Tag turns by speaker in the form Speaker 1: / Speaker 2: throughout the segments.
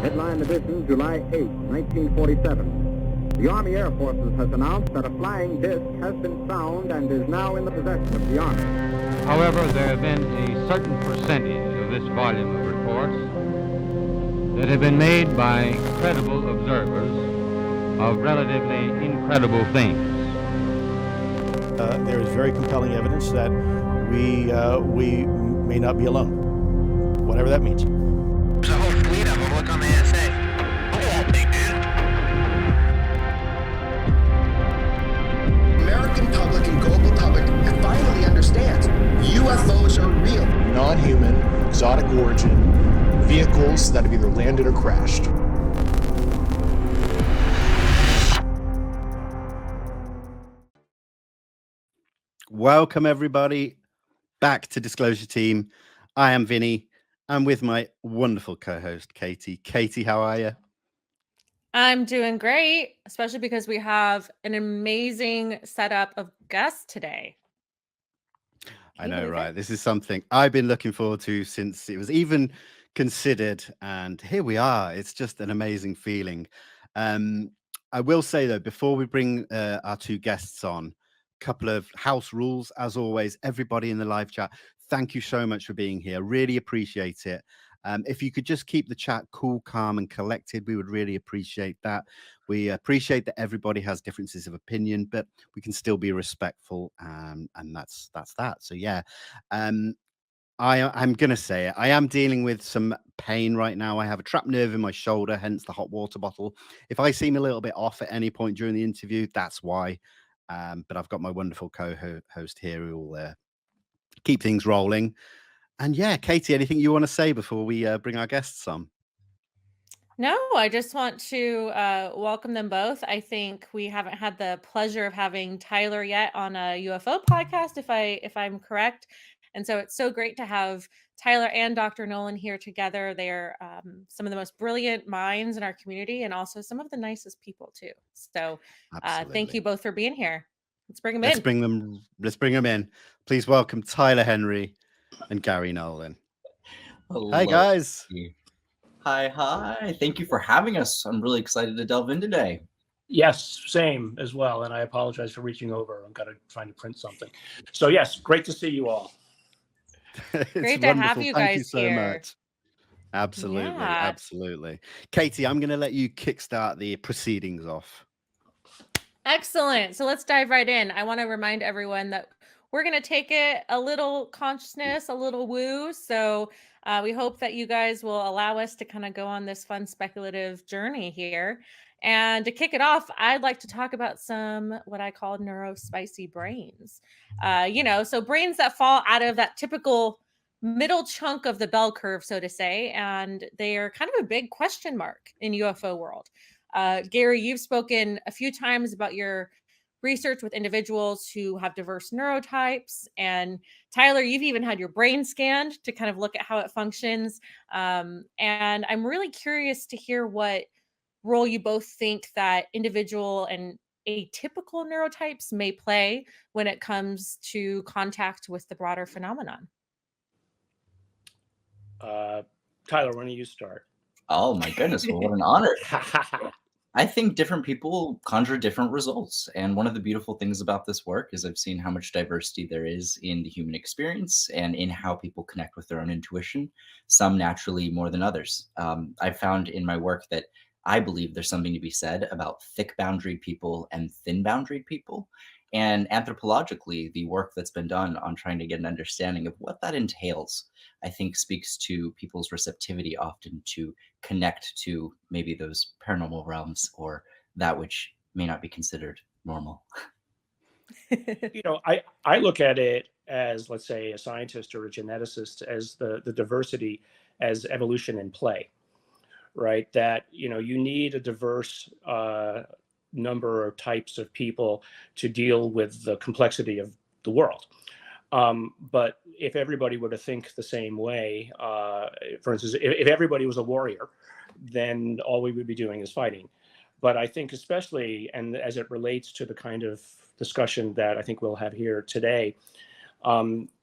Speaker 1: Headline edition, July 8, 1947. The Army Air Forces has announced that a flying disc has been found and is now in the possession of the Army.
Speaker 2: However, there have been a certain percentage of this volume of reports that have been made by credible observers of relatively incredible things.
Speaker 3: There is very compelling evidence that we may not be alone, whatever that means.
Speaker 4: There's a whole fleet of them. Look on the ASA. Look at that thing, dude.
Speaker 5: American public and global public finally understands UFOs are real.
Speaker 6: Non-human, exotic origin, vehicles that have either landed or crashed.
Speaker 7: Welcome everybody back to Disclosure Team. I am Vinny. I'm with my wonderful co-host, Katie. Katie, how are you?
Speaker 8: I'm doing great, especially because we have an amazing setup of guests today.
Speaker 7: I know, right? This is something I've been looking forward to since it was even considered, and here we are. It's just an amazing feeling. I will say, though, before we bring our two guests on, a couple of house rules. As always, everybody in the live chat, thank you so much for being here. Really appreciate it. If you could just keep the chat cool, calm, and collected, we would really appreciate that. We appreciate that everybody has differences of opinion, but we can still be respectful, and that's that. So yeah, I'm going to say it. I am dealing with some pain right now. I have a trapped nerve in my shoulder, hence the hot water bottle. If I seem a little bit off at any point during the interview, that's why. But I've got my wonderful co-host here who will keep things rolling. And yeah, Katie, anything you want to say before we bring our guests on?
Speaker 8: No, I just want to welcome them both. I think we haven't had the pleasure of having Tyler yet on a UFO podcast, if I'm correct. And so it's so great to have Tyler and Dr. Nolan here together. They're some of the most brilliant minds in our community and also some of the nicest people too. So thank you both for being here. Let's bring them in.
Speaker 7: Let's bring them in. Please welcome Tyler Henry and Garry Nolan.
Speaker 9: Hello.
Speaker 7: Hi, guys.
Speaker 9: Hi. Thank you for having us. I'm really excited to delve in today.
Speaker 3: Yes, same as well. And I apologize for reaching over. I'm trying to print something. So yes, great to see you all.
Speaker 8: Great to have you guys
Speaker 7: Thank you so
Speaker 8: here.
Speaker 7: much. Absolutely.
Speaker 8: Yeah.
Speaker 7: Absolutely. Katie, I'm going to let you kickstart the proceedings off.
Speaker 8: Excellent. So let's dive right in. I want to remind everyone that we're going to take it a little consciousness, a little woo. So we hope that you guys will allow us to kind of go on this fun speculative journey here. And to kick it off, I'd like to talk about some what I call neurospicy brains. So brains that fall out of that typical middle chunk of the bell curve, so to say, and they are kind of a big question mark in UFO world. Garry, you've spoken a few times about your research with individuals who have diverse neurotypes. And Tyler, you've even had your brain scanned to kind of look at how it functions. And I'm really curious to hear what role you both think that individual and atypical neurotypes may play when it comes to contact with the broader phenomenon.
Speaker 3: Tyler, why don't you start?
Speaker 9: Oh my goodness, well, what an honor. I think different people conjure different results. And one of the beautiful things about this work is I've seen how much diversity there is in the human experience and in how people connect with their own intuition, some naturally more than others. I've found in my work that I believe there's something to be said about thick boundaried people and thin boundaried people. And anthropologically, the work that's been done on trying to get an understanding of what that entails, I think speaks to people's receptivity often to connect to maybe those paranormal realms or that which may not be considered normal.
Speaker 3: I look at it as, let's say, a scientist or a geneticist, as the diversity as evolution in play, right? That, you need a diverse number of types of people to deal with the complexity of the world. But if everybody were to think the same way, for instance, if everybody was a warrior, then all we would be doing is fighting. But I think especially, and as it relates to the kind of discussion that I think we'll have here today,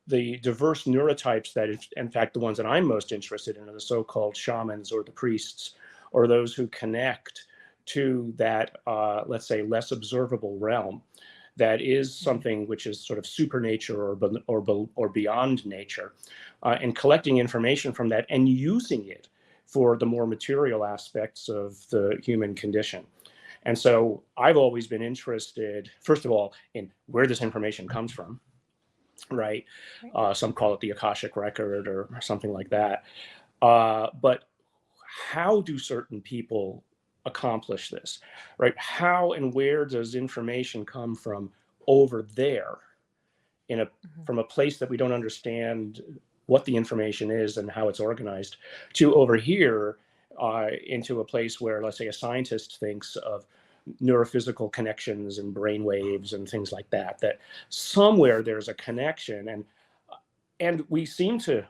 Speaker 3: the diverse neurotypes that, in fact, the ones that I'm most interested in are the so-called shamans or the priests or those who connect to that, let's say, less observable realm that is something which is sort of supernature or beyond nature, and collecting information from that and using it for the more material aspects of the human condition. And so I've always been interested, first of all, in where this information comes from, right? Some call it the Akashic record or something like that. But how do certain people accomplish this, right? How and where does information come from over there from a place that we don't understand what the information is and how it's organized, to over here into a place where, let's say, a scientist thinks of neurophysical connections and brain waves and things like that, that somewhere there's a connection, and we seem to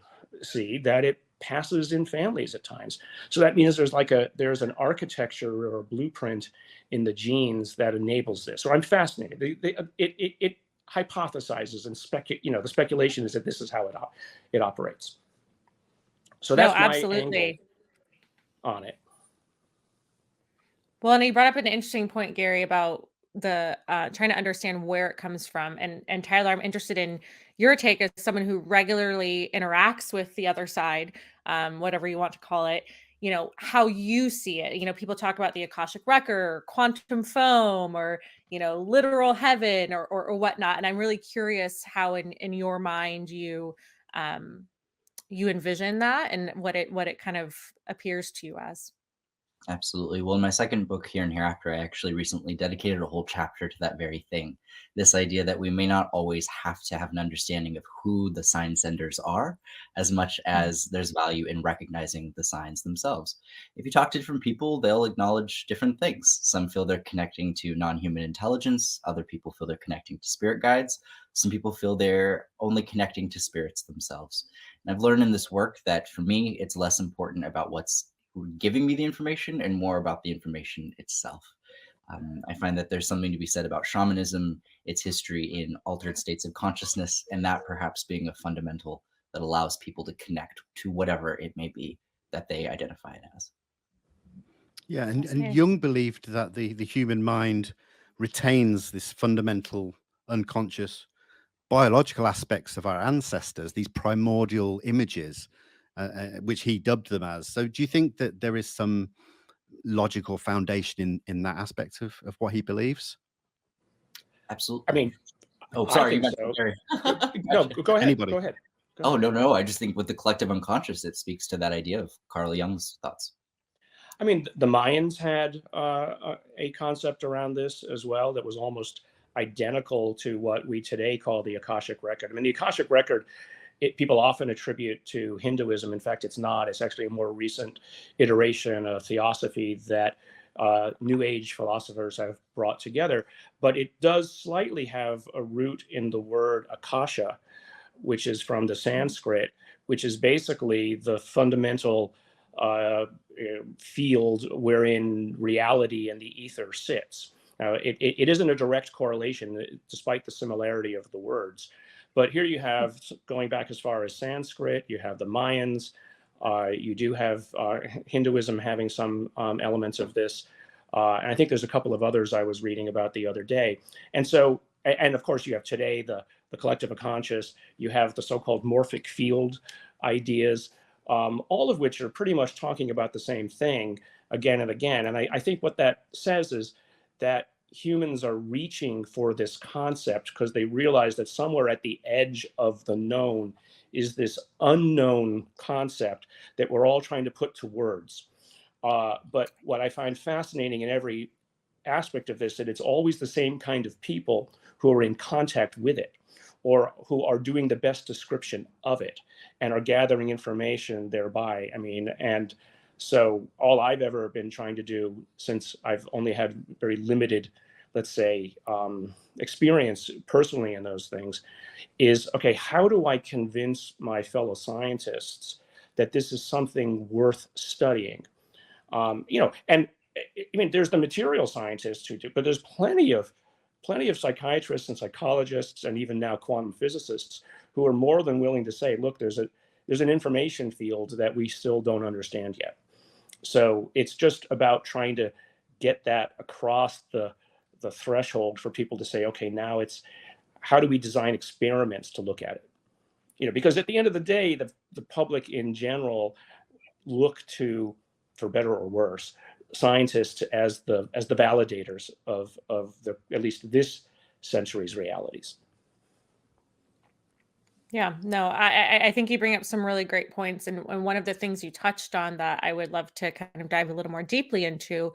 Speaker 3: see that it passes in families at times. So that means there's an architecture or a blueprint in the genes that enables this. So I'm fascinated. It hypothesizes and the speculation is that this is how it operates. So that's my angle on it.
Speaker 8: Well, and you brought up an interesting point, Gary, about the trying to understand where it comes from. And Tyler, I'm interested in your take as someone who regularly interacts with the other side, whatever you want to call it, how you see it. People talk about the Akashic record, quantum foam, or, literal heaven or whatnot. And I'm really curious how in your mind you envision that and what it kind of appears to you as.
Speaker 9: Absolutely. Well, in my second book, Here and Hereafter, I actually recently dedicated a whole chapter to that very thing. This idea that we may not always have to have an understanding of who the sign senders are, as much as there's value in recognizing the signs themselves. If you talk to different people, they'll acknowledge different things. Some feel they're connecting to non-human intelligence. Other people feel they're connecting to spirit guides. Some people feel they're only connecting to spirits themselves. And I've learned in this work that for me, it's less important about what's giving me the information and more about the information itself. I find that there's something to be said about shamanism, its history in altered states of consciousness, and that perhaps being a fundamental that allows people to connect to whatever it may be that they identify it as.
Speaker 7: Yeah, and Jung believed that the human mind retains this fundamental unconscious biological aspects of our ancestors, these primordial images, which he dubbed them as. So do you think that there is some logical foundation in that aspect of what he believes?
Speaker 9: Absolutely.
Speaker 3: I mean,
Speaker 9: sorry.
Speaker 3: I think so. No, go ahead.
Speaker 7: Anybody.
Speaker 3: Go ahead.
Speaker 9: Oh, no. I just think with the collective unconscious, it speaks to that idea of Carl Jung's thoughts.
Speaker 3: I mean, the Mayans had a concept around this as well that was almost identical to what we today call the Akashic record. I mean, the Akashic record, people often attribute to Hinduism. In fact, it's not. It's actually a more recent iteration of theosophy that New Age philosophers have brought together. But it does slightly have a root in the word Akasha, which is from the Sanskrit, which is basically the fundamental field wherein reality and the ether sits. Now, it isn't a direct correlation, despite the similarity of the words. But here you have, going back as far as Sanskrit, you have the Mayans, you do have Hinduism having some elements of this. And I think there's a couple of others I was reading about the other day. And so, and of course you have today the collective unconscious, you have the so-called morphic field ideas, all of which are pretty much talking about the same thing again and again. And I think what that says is that humans are reaching for this concept because they realize that somewhere at the edge of the known is this unknown concept that we're all trying to put to words. But what I find fascinating in every aspect of this, that it's always the same kind of people who are in contact with it, or who are doing the best description of it and are gathering information thereby. I mean, and so all I've ever been trying to do, since I've only had very limited, let's say, experience personally in those things, is, okay, how do I convince my fellow scientists that this is something worth studying? And I mean, there's the material scientists who do, but there's plenty of psychiatrists and psychologists, and even now quantum physicists, who are more than willing to say, look, there's an information field that we still don't understand yet. So it's just about trying to get that across the threshold for people to say, okay, now it's how do we design experiments to look at it? You know, because at the end of the day, the public in general look to, for better or worse, scientists as the validators of the, at least this century's realities.
Speaker 8: Yeah, no, I think you bring up some really great points. And one of the things you touched on that I would love to kind of dive a little more deeply into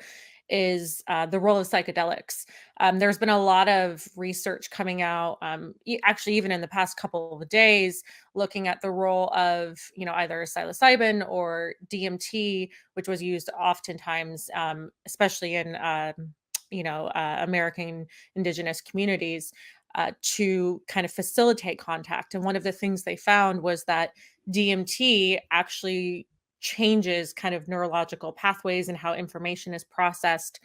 Speaker 8: is the role of psychedelics. There's been a lot of research coming out, actually, even in the past couple of days, looking at the role of, you know, either psilocybin or DMT, which was used oftentimes, especially in, American indigenous communities, to kind of facilitate contact. And one of the things they found was that DMT actually changes kind of neurological pathways and how information is processed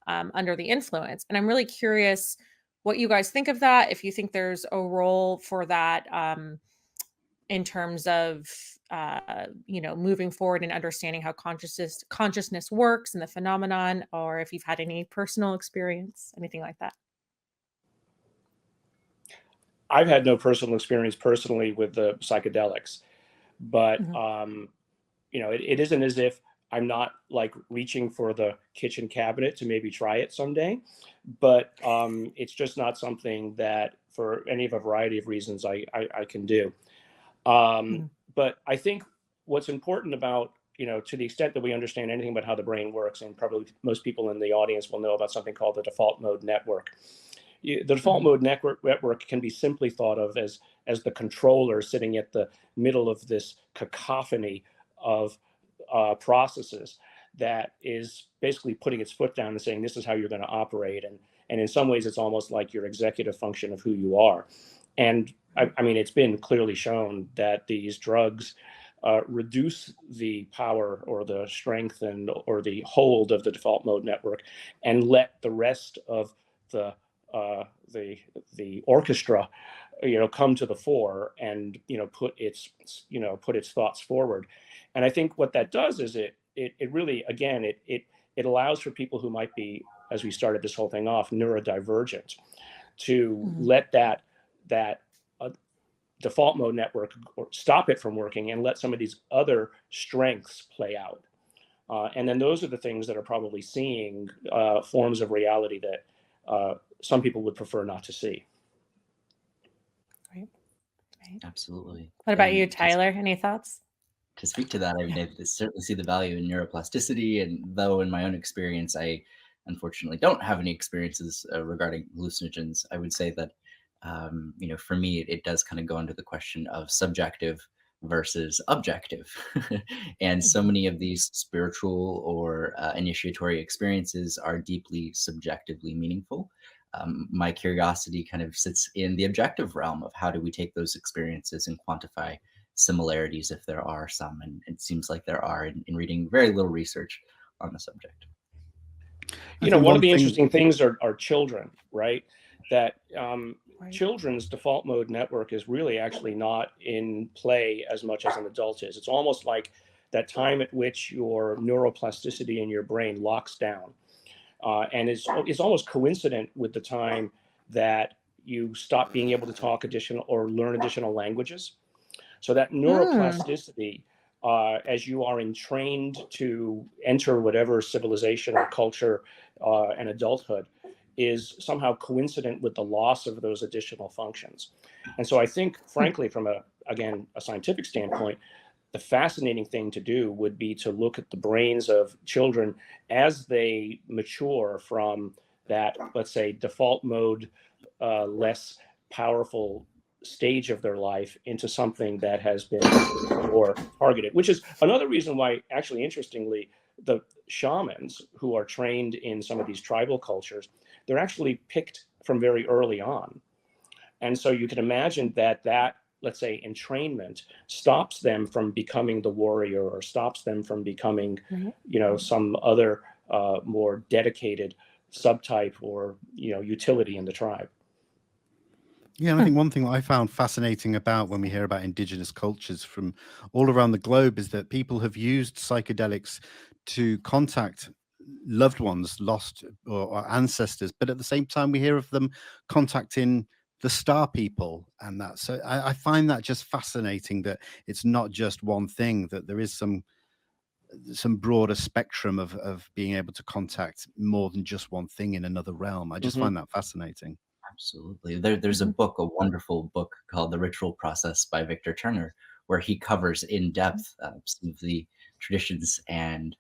Speaker 8: under the influence. And I'm really curious what you guys think of that, if you think there's a role for that in terms of moving forward and understanding how consciousness works and the phenomenon, or if you've had any personal experience, anything like that.
Speaker 3: I've had no personal experience personally with the psychedelics, but it isn't as if I'm not like reaching for the kitchen cabinet to maybe try it someday, but it's just not something that, for any of a variety of reasons, I can do. But I think what's important about, to the extent that we understand anything about how the brain works, and probably most people in the audience will know about something called the default mode network. The default mode network can be simply thought of as the controller sitting at the middle of this cacophony of processes that is basically putting its foot down and saying, this is how you're going to operate. And in some ways, it's almost like your executive function of who you are. And I mean, it's been clearly shown that these drugs reduce the power or the strength or the hold of the default mode network, and let the rest of the orchestra, come to the fore and put its thoughts forward. And I think what that does is it really, again, it allows for people who might be, as we started this whole thing off, neurodivergent, to let that default mode network, or stop it from working, and let some of these other strengths play out. And then those are the things that are probably seeing forms of reality that some people would prefer not to see.
Speaker 8: Right.
Speaker 9: Absolutely.
Speaker 8: What about you, Tyler? Any thoughts?
Speaker 9: To speak to that, I mean, I certainly see the value in neuroplasticity, and though in my own experience, I unfortunately don't have any experiences regarding hallucinogens, I would say that, for me, it does kind of go into the question of subjective versus objective. And so many of these spiritual or initiatory experiences are deeply subjectively meaningful. My curiosity kind of sits in the objective realm of how do we take those experiences and quantify similarities, if there are some, and it seems like there are in reading very little research on the subject.
Speaker 3: One of the interesting things are children, right? That children's default mode network is really actually not in play as much as an adult is. It's almost like that time at which your neuroplasticity in your brain locks down. And it's almost coincident with the time that you stop being able to talk additional or learn additional languages. So that neuroplasticity, as you are entrained to enter whatever civilization or culture and adulthood, is somehow coincident with the loss of those additional functions. And so I think, frankly, from a scientific standpoint, the fascinating thing to do would be to look at the brains of children as they mature from that, let's say, default mode, less powerful stage of their life into something that has been more targeted, which is another reason why, actually, interestingly, the shamans who are trained in some of these tribal cultures, they're actually picked from very early on. And so you can imagine that let's say, entrainment stops them from becoming the warrior, or stops them from becoming, some other more dedicated subtype or, utility in the tribe.
Speaker 7: Yeah, and I think one thing that I found fascinating about when we hear about indigenous cultures from all around the globe is that people have used psychedelics to contact loved ones, lost or ancestors, but at the same time we hear of them contacting the star people, and that. So I find that just fascinating that it's not just one thing, that there is some broader spectrum of being able to contact more than just one thing in another realm. I just find that fascinating.
Speaker 9: Absolutely. There's a book, a wonderful book called The Ritual Process by Victor Turner, where he covers in depth some of the traditions and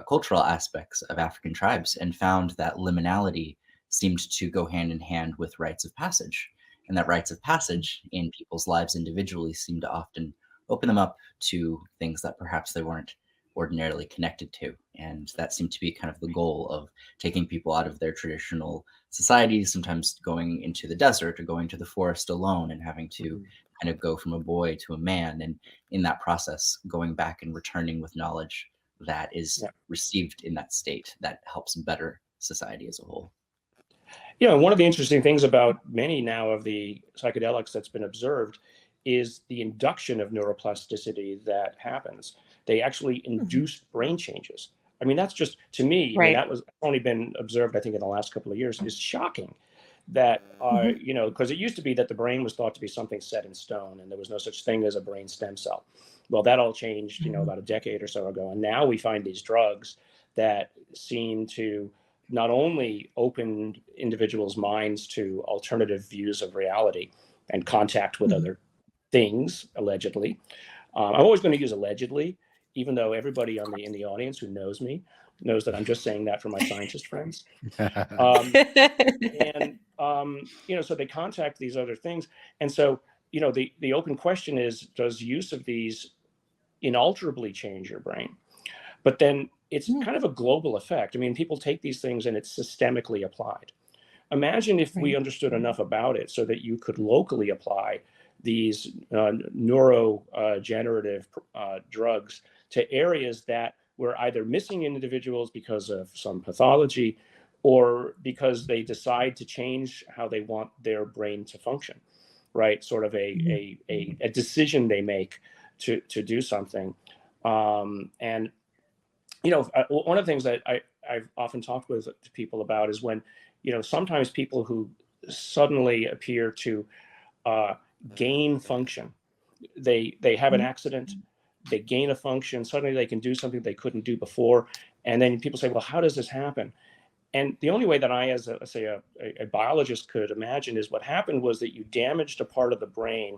Speaker 9: cultural aspects of African tribes, and found that liminality seemed to go hand in hand with rites of passage. And that rites of passage in people's lives individually seem to often open them up to things that perhaps they weren't ordinarily connected to. And that seemed to be kind of the goal of taking people out of their traditional societies, sometimes going into the desert or going to the forest alone and having to kind of go from a boy to a man. And in that process, going back and returning with knowledge that is received in that state that helps better society as a whole.
Speaker 3: You know, one of the interesting things about many now of the psychedelics that's been observed is the induction of neuroplasticity that happens. They actually induce brain changes. I mean, that's just, to me, I mean, that was only been observed, I think, in the last couple of years. Is shocking that, you know, because it used to be that the brain was thought to be something set in stone and there was no such thing as a brain stem cell. Well, that all changed, you know, about a decade or so ago. And now we find these drugs that seem to not only open individuals' minds to alternative views of reality and contact with other things, allegedly. I'm always going to use allegedly, even though everybody in the audience who knows me knows that I'm just saying that for my scientist friends. You know, so they contact these other things. And so, you know, the open question is, does use of these inalterably change your brain? But then it's kind of a global effect. I mean, people take these things and it's systemically applied. Imagine if we understood enough about it so that you could locally apply these neurogenerative drugs to areas that were either missing in individuals because of some pathology or because they decide to change how they want their brain to function, right? Sort of a decision they make to do something. And, you know, one of the things that I've often talked with people about is when, you know, sometimes people who suddenly appear to gain function, they have an accident, they gain a function, suddenly they can do something they couldn't do before. And then people say, well, how does this happen? And the only way that I, as a biologist, could imagine is what happened was that you damaged a part of the brain.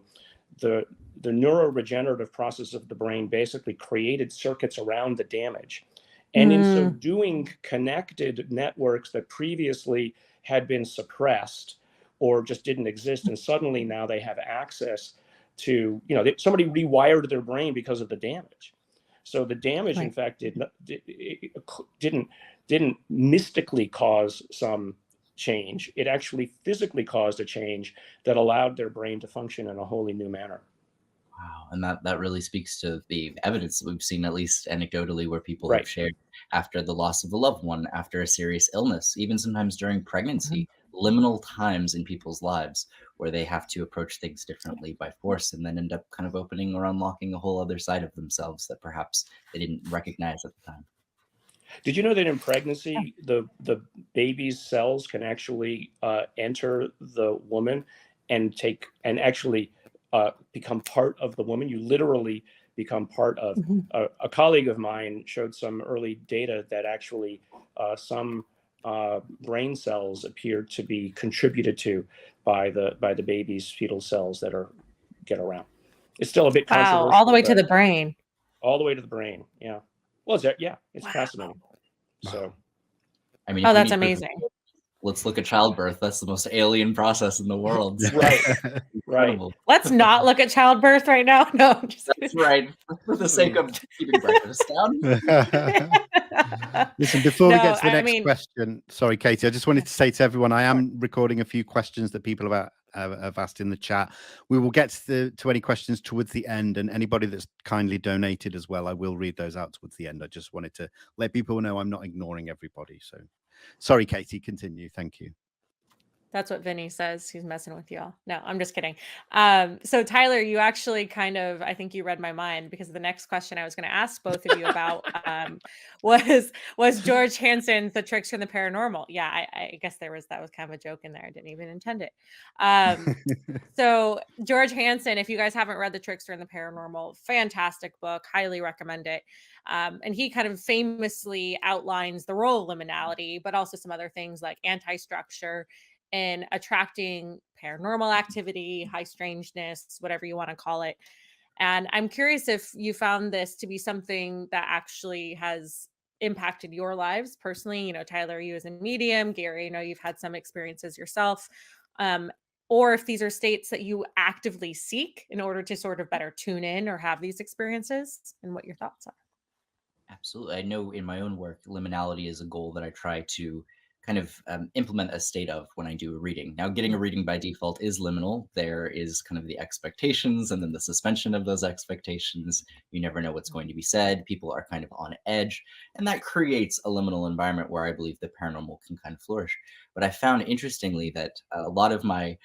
Speaker 3: The neuroregenerative process of the brain basically created circuits around the damage. And in so doing, connected networks that previously had been suppressed or just didn't exist. And suddenly now they have access to, you know, somebody rewired their brain because of the damage. So the damage, in fact, didn't mystically cause some change. It actually physically caused a change that allowed their brain to function in a wholly new manner.
Speaker 9: Wow. And that really speaks to the evidence that we've seen, at least anecdotally, where people have shared after the loss of a loved one, after a serious illness, even sometimes during pregnancy, liminal times in people's lives where they have to approach things differently by force and then end up kind of opening or unlocking a whole other side of themselves that perhaps they didn't recognize at the time.
Speaker 3: Did you know that in pregnancy, the baby's cells can actually enter the woman and actually become part of the woman? You literally become part of. A colleague of mine showed some early data that actually some brain cells appeared to be contributed to by the baby's fetal cells that get around. It's still a bit controversial.
Speaker 8: All the way to the brain.
Speaker 3: All the way to the brain. Yeah. Well, it's fascinating. So,
Speaker 9: I mean,
Speaker 8: that's amazing.
Speaker 9: Let's look at childbirth. That's the most alien process in the world.
Speaker 3: Right.
Speaker 8: Let's not look at childbirth right now. No, I'm just
Speaker 9: That's right. For the sake of keeping breakfast down.
Speaker 7: Listen, before we get to the next question, sorry, Katie, I just wanted to say to everyone, I am recording a few questions that people have asked in the chat. We will get to any questions towards the end, and anybody that's kindly donated as well, I will read those out towards the end. I just wanted to let people know I'm not ignoring everybody. So sorry, Katie, continue. Thank you.
Speaker 8: That's what Vinny says. He's messing with y'all. No, I'm just kidding. So Tyler, you actually kind of, I think you read my mind, because the next question I was going to ask both of you about was George Hansen's The Tricks from the Paranormal. Yeah, I guess that was kind of a joke in there. I didn't even intend it. So George Hansen, if you guys haven't read The Tricks from the Paranormal, fantastic book, highly recommend it. And he kind of famously outlines the role of liminality, but also some other things like anti-structure in attracting paranormal activity, high strangeness, whatever you want to call it. And I'm curious if you found this to be something that actually has impacted your lives personally. You know, Tyler, you as a medium, Garry, I know you've had some experiences yourself. Or if these are states that you actively seek in order to sort of better tune in or have these experiences, and what your thoughts are.
Speaker 9: Absolutely. I know in my own work, liminality is a goal that I try to kind of implement a state of when I do a reading. Now, getting a reading by default is liminal. There is kind of the expectations and then the suspension of those expectations. You never know what's going to be said. People are kind of on edge. And that creates a liminal environment where I believe the paranormal can kind of flourish. But I found interestingly that a lot of my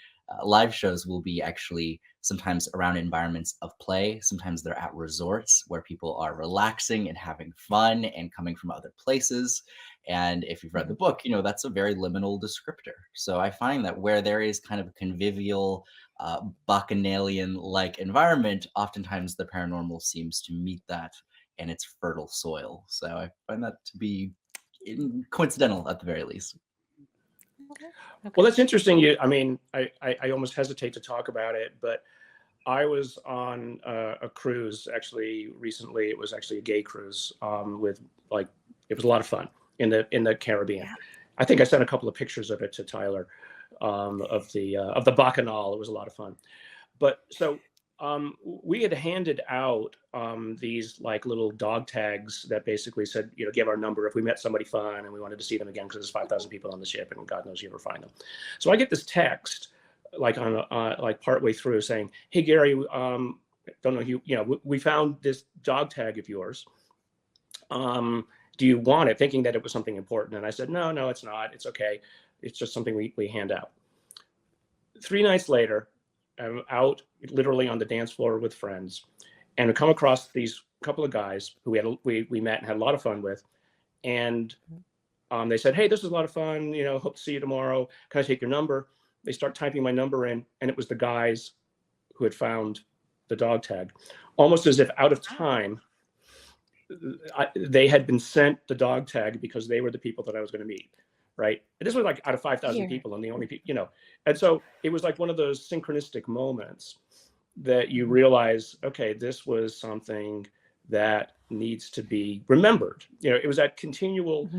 Speaker 9: live shows will be actually sometimes around environments of play. Sometimes they're at resorts where people are relaxing and having fun and coming from other places. And if you've read the book, you know, that's a very liminal descriptor. So I find that where there is kind of a convivial, bacchanalian-like environment, oftentimes the paranormal seems to meet that, and it's fertile soil. So I find that to be coincidental at the very least.
Speaker 3: Okay. Well, that's interesting. I mean, I almost hesitate to talk about it, but I was on a cruise actually recently. It was actually a gay cruise with it was a lot of fun in the Caribbean. Yeah. I think I sent a couple of pictures of it to Tyler of the Bacchanal. It was a lot of fun. But so we had handed out these like little dog tags that basically said, you know, give our number if we met somebody fun and we wanted to see them again, because there's 5,000 people on the ship and God knows you ever find them. So I get this text like on like partway through saying, hey, Garry, don't know we found this dog tag of yours. Do you want it? Thinking that it was something important. And I said, no, it's not. It's okay. It's just something we hand out. 3 nights later, I'm out literally on the dance floor with friends, and we come across these couple of guys who we met and had a lot of fun with. And they said, hey, this is a lot of fun. You know, hope to see you tomorrow. Can I take your number? They start typing my number in, and it was the guys who had found the dog tag, almost as if out of time. They had been sent the dog tag because they were the people that I was going to meet. Right. And this was like out of 5,000 people, and the only people, you know, and so it was like one of those synchronistic moments that you realize, okay, this was something that needs to be remembered. You know, it was that continual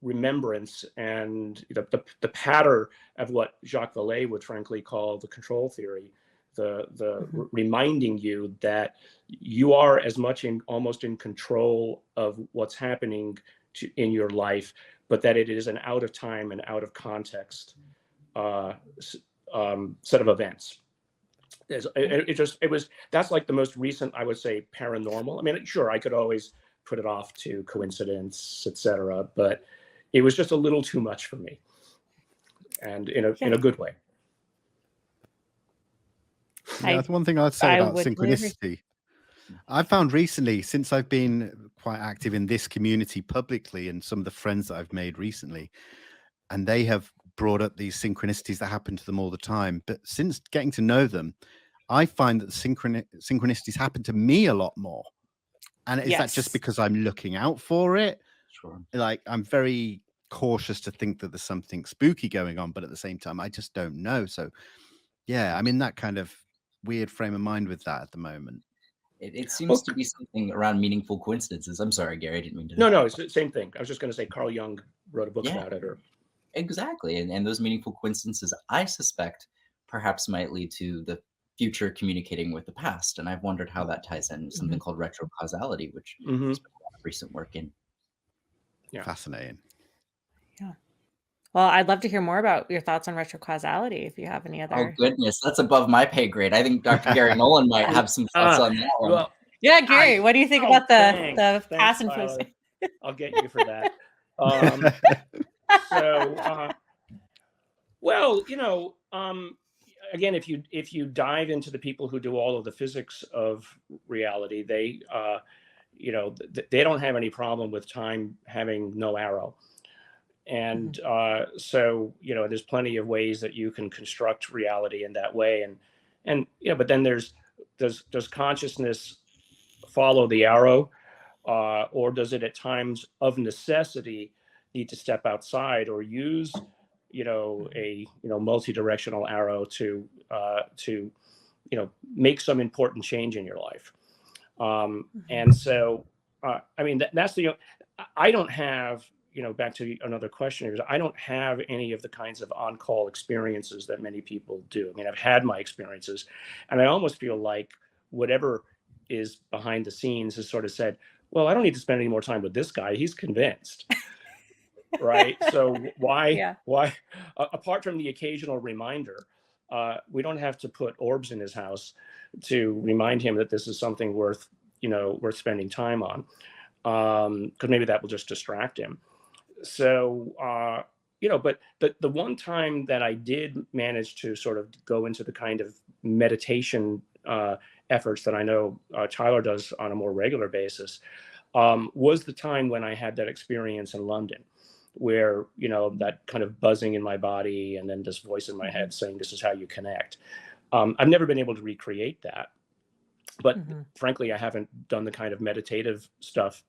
Speaker 3: remembrance and the pattern of what Jacques Vallée would frankly call the control theory, the reminding you that you are as much almost in control of what's happening in your life, but that it is an out of time and out of context set of events. That's like the most recent, I would say, paranormal. I mean, sure, I could always put it off to coincidence, etc., but it was just a little too much for me, and in a good way.
Speaker 7: Yeah, that's one thing I'd say about synchronicity. I found recently, since I've been quite active in this community publicly, and some of the friends that I've made recently, and they have brought up these synchronicities that happen to them all the time. But since getting to know them, I find that synchronicities happen to me a lot more. And is that just because I'm looking out for it?
Speaker 9: Sure.
Speaker 7: Like, I'm very cautious to think that there's something spooky going on, but at the same time, I just don't know. So, yeah, I'm in that kind of weird frame of mind with that at the moment.
Speaker 9: It seems to be something around meaningful coincidences. I'm sorry, Garry, I didn't mean to.
Speaker 3: No, it's the same thing. I was just going to say Carl Jung wrote a book about it.
Speaker 9: Exactly. And those meaningful coincidences, I suspect, perhaps might lead to the future communicating with the past. And I've wondered how that ties in something called retrocausality, which there's been a lot of recent work in.
Speaker 3: Yeah.
Speaker 7: Fascinating.
Speaker 8: Yeah. Well, I'd love to hear more about your thoughts on retrocausality if you have any other.
Speaker 9: Oh, goodness. That's above my pay grade. I think Dr. Garry Nolan might have some thoughts on that one.
Speaker 3: Well,
Speaker 8: yeah, Garry, what do you think about the past influence?
Speaker 3: I'll get you for that. Well, again, if you dive into the people who do all of the physics of reality, they they don't have any problem with time having no arrow. And so there's plenty of ways that you can construct reality in that way. And but then does consciousness follow the arrow, or does it at times of necessity need to step outside or use a multi-directional arrow to make some important change in your life? And so I mean that's I don't have, back to another question here, I don't have any of the kinds of on-call experiences that many people do. I mean, I've had my experiences, and I almost feel like whatever is behind the scenes has sort of said, well, I don't need to spend any more time with this guy. He's convinced. Right. So why, apart from the occasional reminder, we don't have to put orbs in his house to remind him that this is something worth spending time on. Because maybe that will just distract him. So, but the one time that I did manage to sort of go into the kind of meditation efforts that I know Tyler does on a more regular basis, was the time when I had that experience in London, where, that kind of buzzing in my body and then this voice in my head saying, this is how you connect. I've never been able to recreate that. But frankly, I haven't done the kind of meditative stuff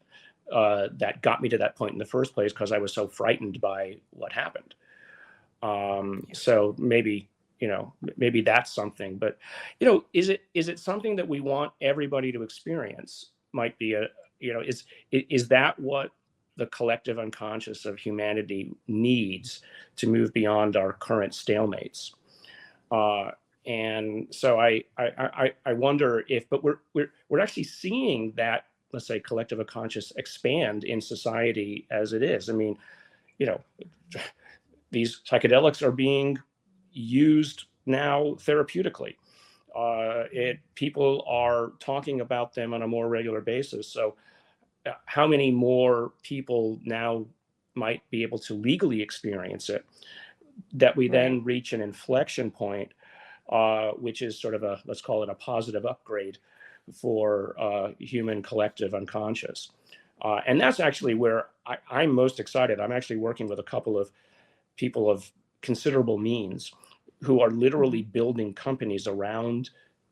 Speaker 3: that got me to that point in the first place, because I was so frightened by what happened. So maybe that's something. But is it something that we want everybody to experience? Might be is that what the collective unconscious of humanity needs to move beyond our current stalemates? And so I wonder if, but we're actually seeing that, let's say, collective unconscious expand in society as it is. I mean, these psychedelics are being used now therapeutically. People are talking about them on a more regular basis. So how many more people now might be able to legally experience it, that we then reach an inflection point, which is sort of let's call it a positive upgrade for human collective unconscious. And that's actually where I'm most excited. I'm actually working with a couple of people of considerable means who are literally building companies around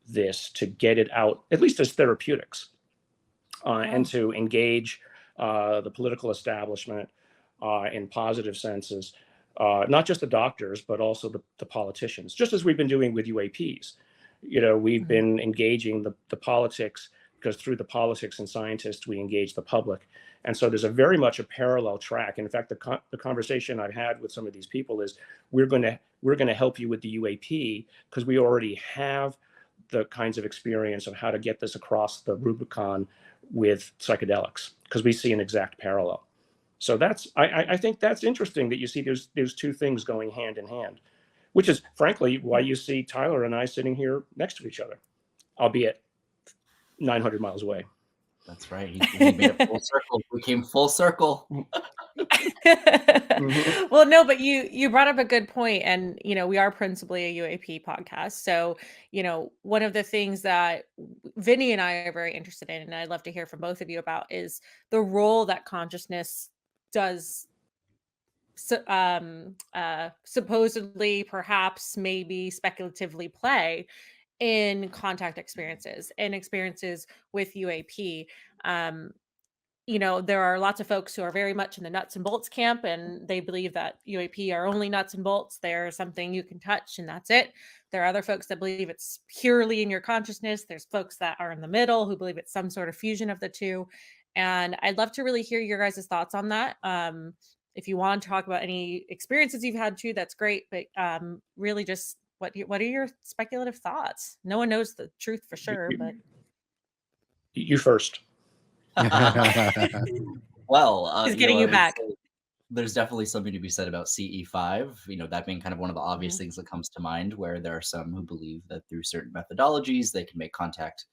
Speaker 3: this to get it out, at least as therapeutics, and to engage the political establishment in positive senses. Not just the doctors, but also the politicians, just as we've been doing with UAPs. We've been engaging the politics, because through the politics and scientists, we engage the public. And so there's a very much a parallel track. In fact, the conversation I've had with some of these people is, we're going to help you with the UAP, because we already have the kinds of experience of how to get this across the Rubicon with psychedelics, because we see an exact parallel. So I think that's interesting that you see there's two things going hand in hand, which is frankly why you see Tyler and I sitting here next to each other, albeit 900 miles away.
Speaker 9: That's right. He made it full circle. We came full circle.
Speaker 8: Well, no, but you brought up a good point, and we are principally a UAP podcast. So one of the things that Vinny and I are very interested in, and I'd love to hear from both of you about, is the role that consciousness does supposedly, perhaps, maybe speculatively play in contact experiences and experiences with UAP. There are lots of folks who are very much in the nuts and bolts camp, and they believe that UAP are only nuts and bolts. They're something you can touch and that's it. There are other folks that believe it's purely in your consciousness. There's folks that are in the middle who believe it's some sort of fusion of the two. And I'd love to really hear your guys' thoughts on that. If you want to talk about any experiences you've had too, that's great. But really just what are your speculative thoughts? No one knows the truth for sure, but
Speaker 3: you first.
Speaker 9: Well,
Speaker 8: he's getting you back.
Speaker 9: There's definitely something to be said about CE5, that being kind of one of the obvious things that comes to mind, where there are some who believe that through certain methodologies, they can make contact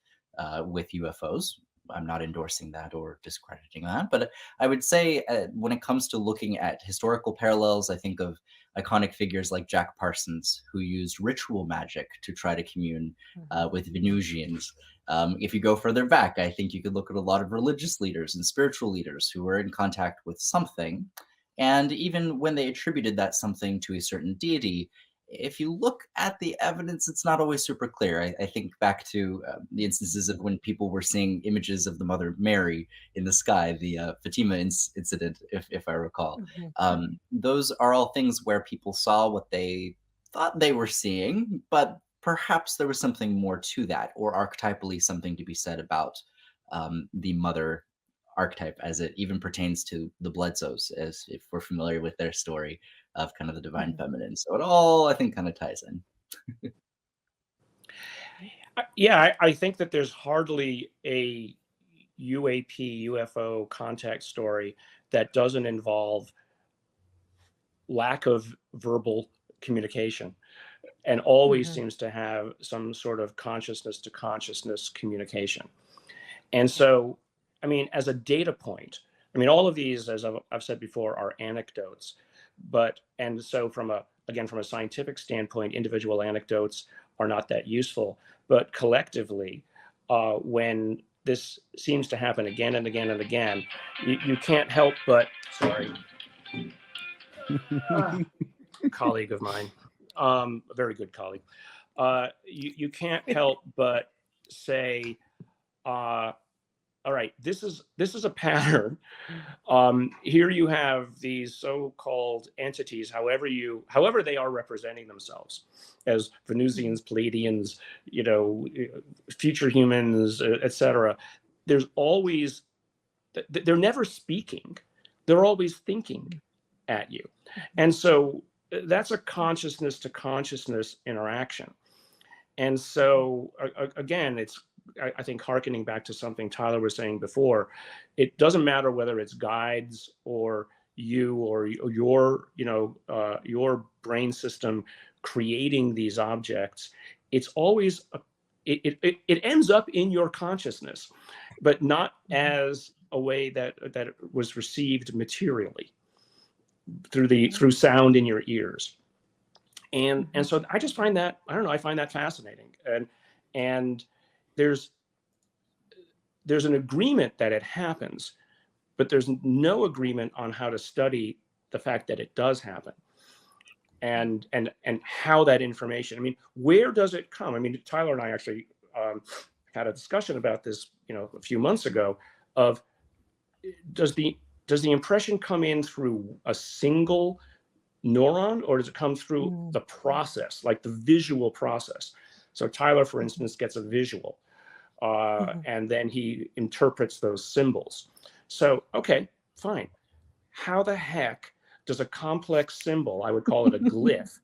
Speaker 9: with UFOs. I'm not endorsing that or discrediting that, but I would say when it comes to looking at historical parallels, I think of iconic figures like Jack Parsons, who used ritual magic to try to commune with Venusians. If you go further back, I think you could look at a lot of religious leaders and spiritual leaders who were in contact with something. And even when they attributed that something to a certain deity, if you look at the evidence, it's not always super clear. I think back to the instances of when people were seeing images of the Mother Mary in the sky, the Fatima incident, if I recall. Those are all things where people saw what they thought they were seeing, but perhaps there was something more to that, or archetypally something to be said about the mother archetype as it even pertains to the Bledsoes, as if we're familiar with their story of kind of the divine feminine. So it all, I think, kind of ties in.
Speaker 3: Yeah, I think that there's hardly a UAP, UFO contact story that doesn't involve lack of verbal communication, and always seems to have some sort of consciousness to consciousness communication. And so, I mean, as a data point, I mean, all of these, as I've said before, are anecdotes. And so from a scientific standpoint, individual anecdotes are not that useful. But collectively, when this seems to happen again and again and again, you can't help but, sorry, colleague of mine, a very good colleague, you can't help but say, all right, this is a pattern. Here you have these so-called entities, however they are representing themselves, as Venusians, Pleiadians, future humans, etc. There's always, they're never speaking; they're always thinking at you, and so that's a consciousness to consciousness interaction. And so again, it's, I think, hearkening back to something Tyler was saying before, it doesn't matter whether it's guides or you or your brain system creating these objects. It's always it ends up in your consciousness, but not as a way that it was received materially through sound in your ears. And so I just find that, I don't know, I find that fascinating. And there's an agreement that it happens, but there's no agreement on how to study the fact that it does happen, and how that information, I mean, where does it come? I mean, Tyler and I actually had a discussion about this, a few months ago, of does the impression come in through a single neuron, or does it come through the process, like the visual process? So Tyler, for instance, gets a visual, and then he interprets those symbols. So, okay, fine. How the heck does a complex symbol, I would call it a glyph,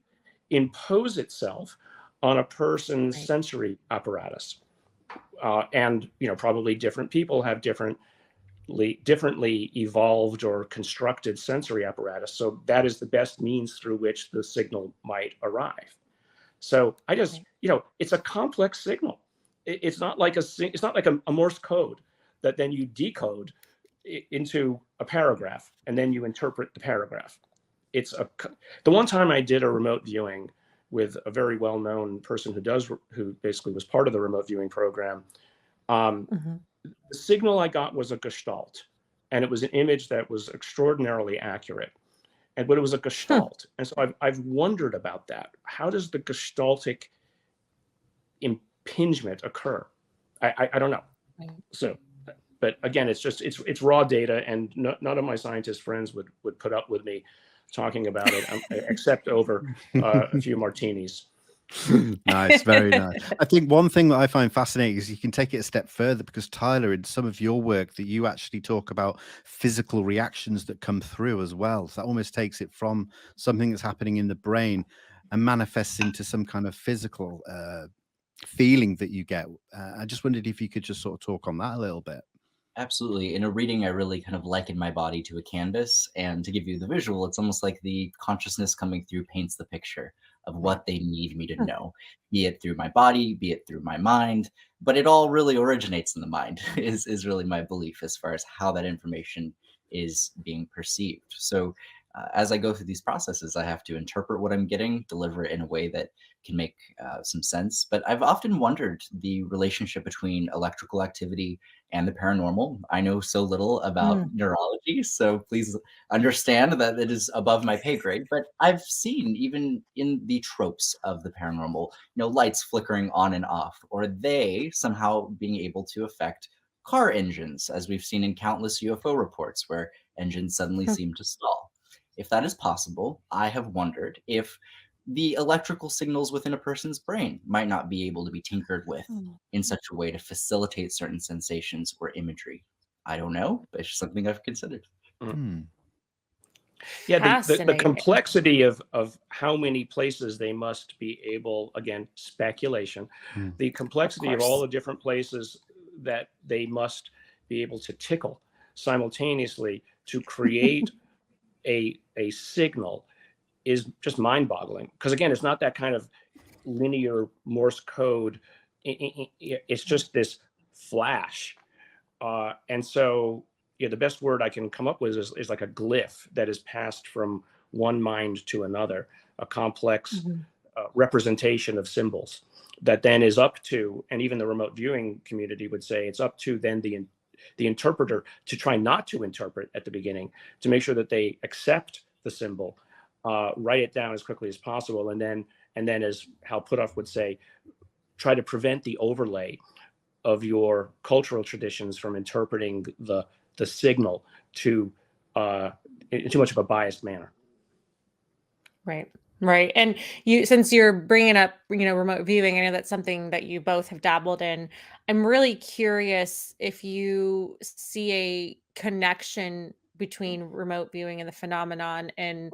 Speaker 3: impose itself on a person's sensory apparatus? And, probably different people have differently evolved or constructed sensory apparatus. So that is the best means through which the signal might arrive. So I just, it's a complex signal. It's not like a Morse code that then you decode into a paragraph and then you interpret the paragraph. The one time I did a remote viewing with a very well-known person who basically was part of the remote viewing program, the signal I got was a gestalt, and it was an image that was extraordinarily accurate. But it was a gestalt. And so I've wondered about that. How does the gestaltic impingement occur? I don't know. So, but again, it's raw data, and none of my scientist friends would put up with me talking about it, except over a few martinis.
Speaker 7: Nice, very nice. I think one thing that I find fascinating is you can take it a step further, because Tyler, in some of your work, that you actually talk about physical reactions that come through as well. So that almost takes it from something that's happening in the brain and manifests into some kind of physical feeling that you get. I just wondered if you could just sort of talk on that a little bit.
Speaker 9: Absolutely. In a reading, I really kind of liken my body to a canvas. And to give you the visual, it's almost like the consciousness coming through paints the picture of what they need me to know, be it through my body, be it through my mind. But it all really originates in the mind, is really my belief as far as how that information is being perceived. So as I go through these processes, I have to interpret what I'm getting, deliver it in a way that can make some sense. But I've often wondered the relationship between electrical activity and the paranormal. I know so little about neurology, so please understand that it is above my pay grade. But I've seen, even in the tropes of the paranormal, lights flickering on and off, or they somehow being able to affect car engines, as we've seen in countless UFO reports where engines suddenly seem to stall. If that is possible, I have wondered if the electrical signals within a person's brain might not be able to be tinkered with in such a way to facilitate certain sensations or imagery. I don't know, but it's something I've considered.
Speaker 3: Yeah, the
Speaker 8: Fascinating.
Speaker 3: complexity of how many places they must be able, again, speculation, the complexity of all the different places that they must be able to tickle simultaneously to create a signal is just mind-boggling. Because again, it's not that kind of linear Morse code. It's just this flash. And so, yeah, the best word I can come up with is like a glyph that is passed from one mind to another, a complex representation of symbols that then is up to, and even the remote viewing community would say it's up to then the interpreter to try not to interpret at the beginning, to make sure that they accept the symbol, write it down as quickly as possible, and then as Hal Puthoff would say, try to prevent the overlay of your cultural traditions from interpreting the signal to in too much of a biased manner.
Speaker 8: Right. And since you're bringing up, remote viewing, I know that's something that you both have dabbled in. I'm really curious if you see a connection between remote viewing and the phenomenon, and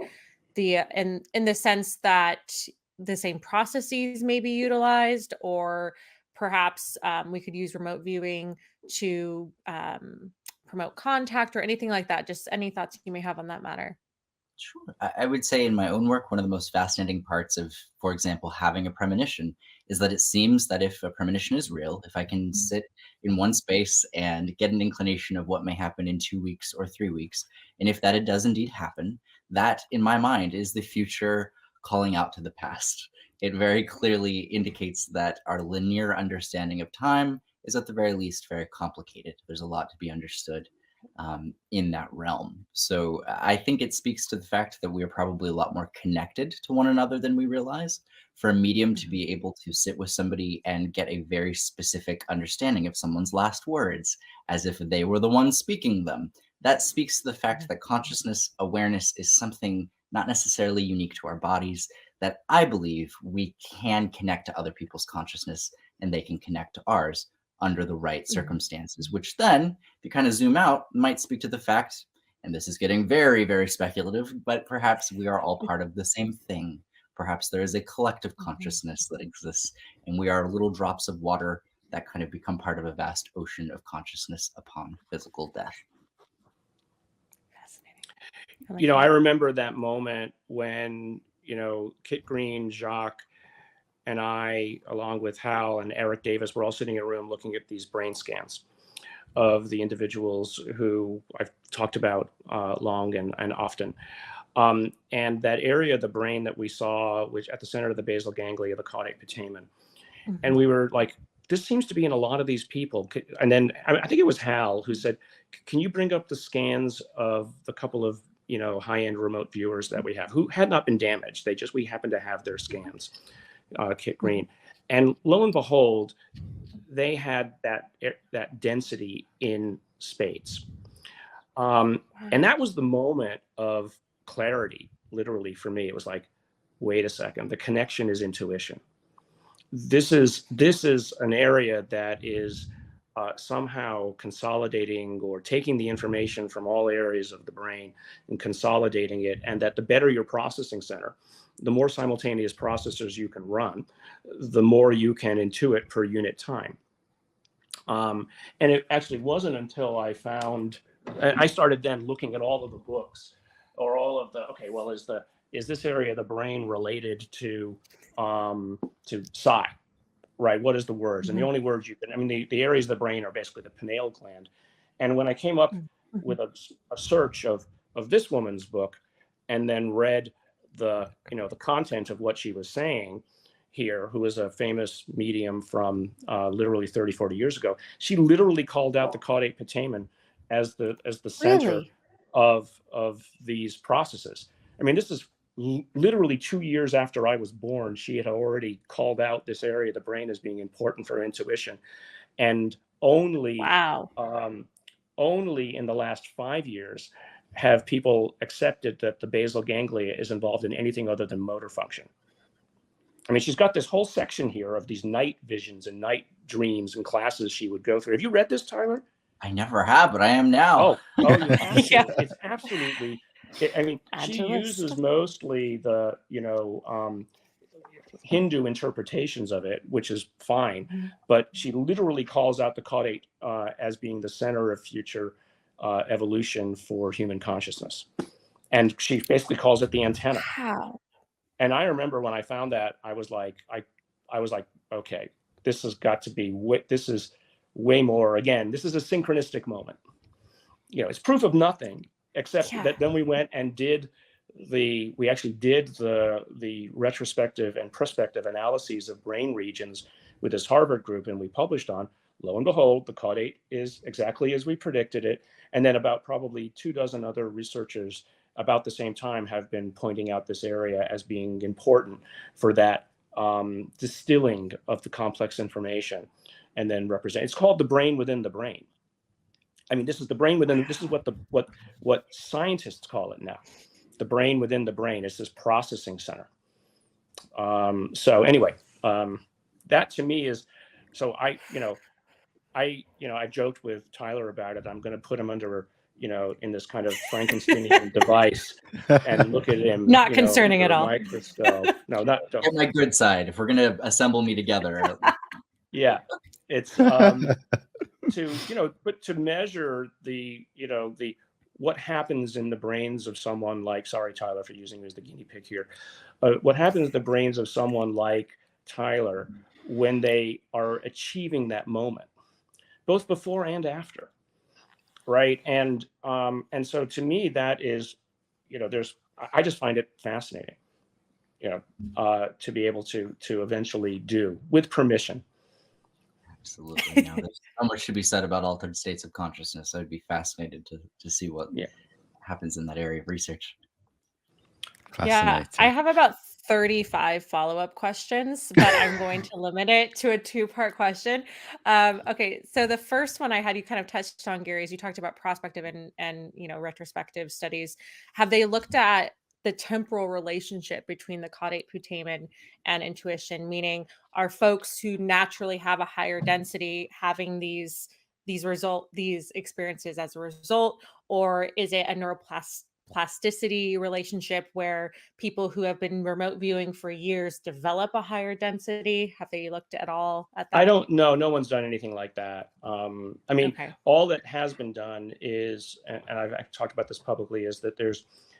Speaker 8: in the sense that the same processes may be utilized, or perhaps we could use remote viewing to promote contact or anything like that. Just any thoughts you may have on that matter.
Speaker 9: Sure. I would say in my own work, one of the most fascinating parts of, for example, having a premonition is that it seems that if a premonition is real, if I can sit in one space and get an inclination of what may happen in 2 weeks or 3 weeks, and if that it does indeed happen, that in my mind is the future calling out to the past. It very clearly indicates that our linear understanding of time is at the very least very complicated. There's a lot to be understood in that realm. So I think it speaks to the fact that we are probably a lot more connected to one another than we realize. For a medium to be able to sit with somebody and get a very specific understanding of someone's last words, as if they were the ones speaking them, that speaks to the fact that consciousness awareness is something not necessarily unique to our bodies, that I believe we can connect to other people's consciousness and they can connect to ours under the right circumstances, which then, if you kind of zoom out, might speak to the fact, and this is getting very, very speculative, but perhaps we are all part of the same thing. Perhaps there is a collective consciousness that exists, and we are little drops of water that kind of become part of a vast ocean of consciousness upon physical death.
Speaker 8: Fascinating.
Speaker 3: I remember that moment when, Kit Green, Jacques, and I, along with Hal and Eric Davis, were all sitting in a room looking at these brain scans of the individuals who I've talked about long and often. And that area of the brain that we saw, which at the center of the basal ganglia, the caudate putamen. And we were like, this seems to be in a lot of these people. And then I think it was Hal who said, can you bring up the scans of the couple of, high-end remote viewers that we have who had not been damaged? We happened to have their scans. Kit Green, and lo and behold, they had that density in spades, and that was the moment of clarity. Literally, for me, it was like, wait a second, the connection is intuition. This is an area that is somehow consolidating or taking the information from all areas of the brain and consolidating it, and that the better your processing center, the more simultaneous processors you can run, the more you can intuit per unit time. And it actually wasn't until I started then looking at all of the books or all of the, okay, well, is this area of the brain related to psi, right? What is the words? And the only words the areas of the brain are basically the pineal gland. And when I came up with a search of this woman's book and then read the content of what she was saying here, who is a famous medium from literally 30, 40 years ago, she literally called out the caudate putamen as the center of these processes. I mean, this is literally 2 years after I was born. She had already called out this area of the brain as being important for intuition. And only in the last 5 years have people accepted that the basal ganglia is involved in anything other than motor function. I mean, she's got this whole section here of these night visions and night dreams and classes she would go through. Have you read this, Tyler?
Speaker 9: I never have, but I am now.
Speaker 3: You have to. It's absolutely. I mean, she uses mostly the Hindu interpretations of it, which is fine, but she literally calls out the caudate as being the center of future evolution for human consciousness, and she basically calls it the antenna.
Speaker 8: Wow.
Speaker 3: And I remember when I found that, I was like, okay, this has got to be. This is way more. Again, this is a synchronistic moment. It's proof of nothing, except that then we went and we actually did the retrospective and prospective analyses of brain regions with this Harvard group, and we published on. Lo and behold, the caudate is exactly as we predicted it. And then about probably 24 other researchers about the same time have been pointing out this area as being important for that distilling of the complex information and then represent. It's called the brain within the brain. I mean, this is the brain within. This is what scientists call it now. The brain within the brain is this processing center. So anyway, that to me is. So I joked with Tyler about it. I'm going to put him under in this kind of Frankensteinian device and look at him.
Speaker 8: Not concerning at all.
Speaker 3: Microscope. No, not.
Speaker 9: Get my good side. If we're going to assemble me together.
Speaker 3: Yeah, it's to measure the what happens in the brains of someone like. Sorry, Tyler, for using you as the guinea pig here. What happens in the brains of someone like Tyler when they are achieving that moment, both before and after, right? And so to me, that is, I just find it fascinating, to be able to eventually do with permission.
Speaker 9: Absolutely. Now, there's so much to be said about altered states of consciousness. I'd be fascinated to see what happens in that area of research.
Speaker 8: Yeah, I have about 35 follow-up questions, but I'm going to limit it to a two-part question. Okay, so the first one I had, you kind of touched on, Gary, is you talked about prospective and retrospective studies. Have they looked at the temporal relationship between the caudate putamen and intuition? Meaning, are folks who naturally have a higher density having these experiences as a result, or is it a neuroplasticity relationship where people who have been remote viewing for years develop a higher density? Have they looked at all at that?
Speaker 3: I don't know. No one's done anything like that. I mean, all that has been done is, and I've talked about this publicly, is that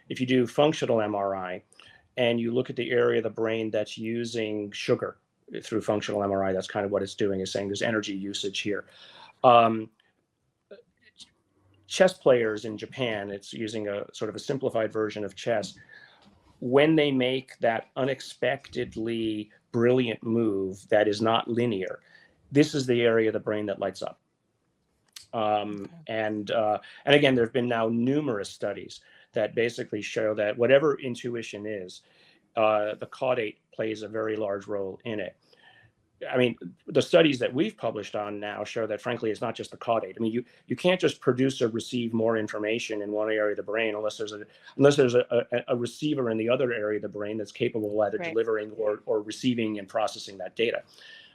Speaker 3: if you do functional MRI and you look at the area of the brain that's using sugar through functional MRI, that's kind of what it's doing, is saying there's energy usage here. Chess players in Japan, it's using a sort of a simplified version of chess. When they make that unexpectedly brilliant move that is not linear, this is the area of the brain that lights up. And again, there have been now numerous studies that basically show that whatever intuition is, the caudate plays a very large role in it. I mean, the studies that we've published on now show that, frankly, it's not just the caudate. I mean, you can't just produce or receive more information in one area of the brain unless there's a receiver in the other area of the brain that's capable of either delivering or receiving and processing that data.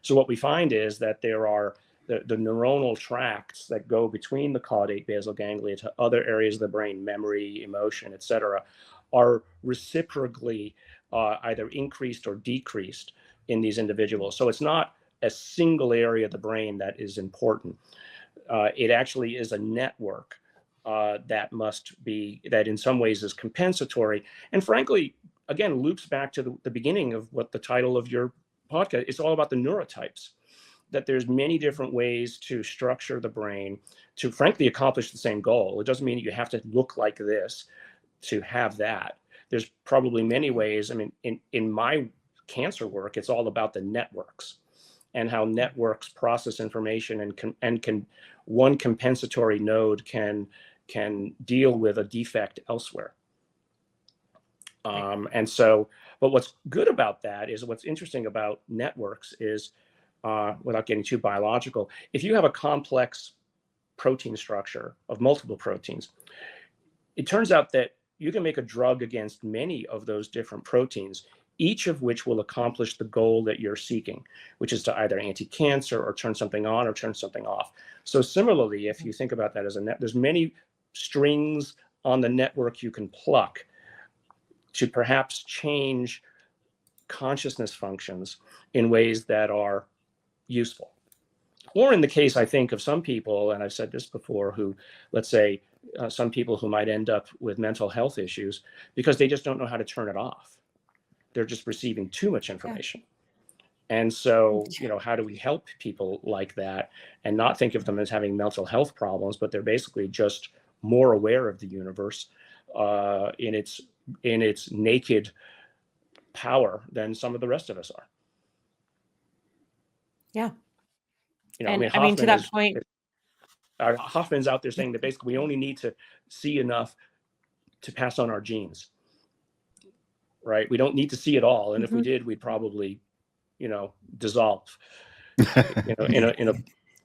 Speaker 3: So what we find is that there are the neuronal tracts that go between the caudate basal ganglia to other areas of the brain, memory, emotion, et cetera, are reciprocally either increased or decreased in these individuals. So it's not a single area of the brain that is important. It actually is a network that in some ways is compensatory. And frankly, again, loops back to the beginning of what the title of your podcast, it's all about the neurotypes, that there's many different ways to structure the brain to frankly accomplish the same goal. It doesn't mean you have to look like this to have that. There's probably many ways. I mean, in my cancer work, it's all about the networks and how networks process information and can one compensatory node can deal with a defect elsewhere. And so, but what's good about that is what's interesting about networks is, without getting too biological, if you have a complex protein structure of multiple proteins, it turns out that you can make a drug against many of those different proteins, each of which will accomplish the goal that you're seeking, which is to either anti-cancer or turn something on or turn something off. So similarly, if you think about that as a net, there's many strings on the network you can pluck to perhaps change consciousness functions in ways that are useful. Or in the case, I think, of some people, and I've said this before, who, let's say, some people who might end up with mental health issues because they just don't know how to turn it off. They're just receiving too much information. Yeah. And so, how do we help people like that and not think of them as having mental health problems, but they're basically just more aware of the universe in its naked power than some of the rest of us are.
Speaker 8: Yeah.
Speaker 3: And
Speaker 8: I mean, to that point,
Speaker 3: Hoffman's out there saying that basically we only need to see enough to pass on our genes, right? We don't need to see it all. And if we did, we'd probably, dissolve,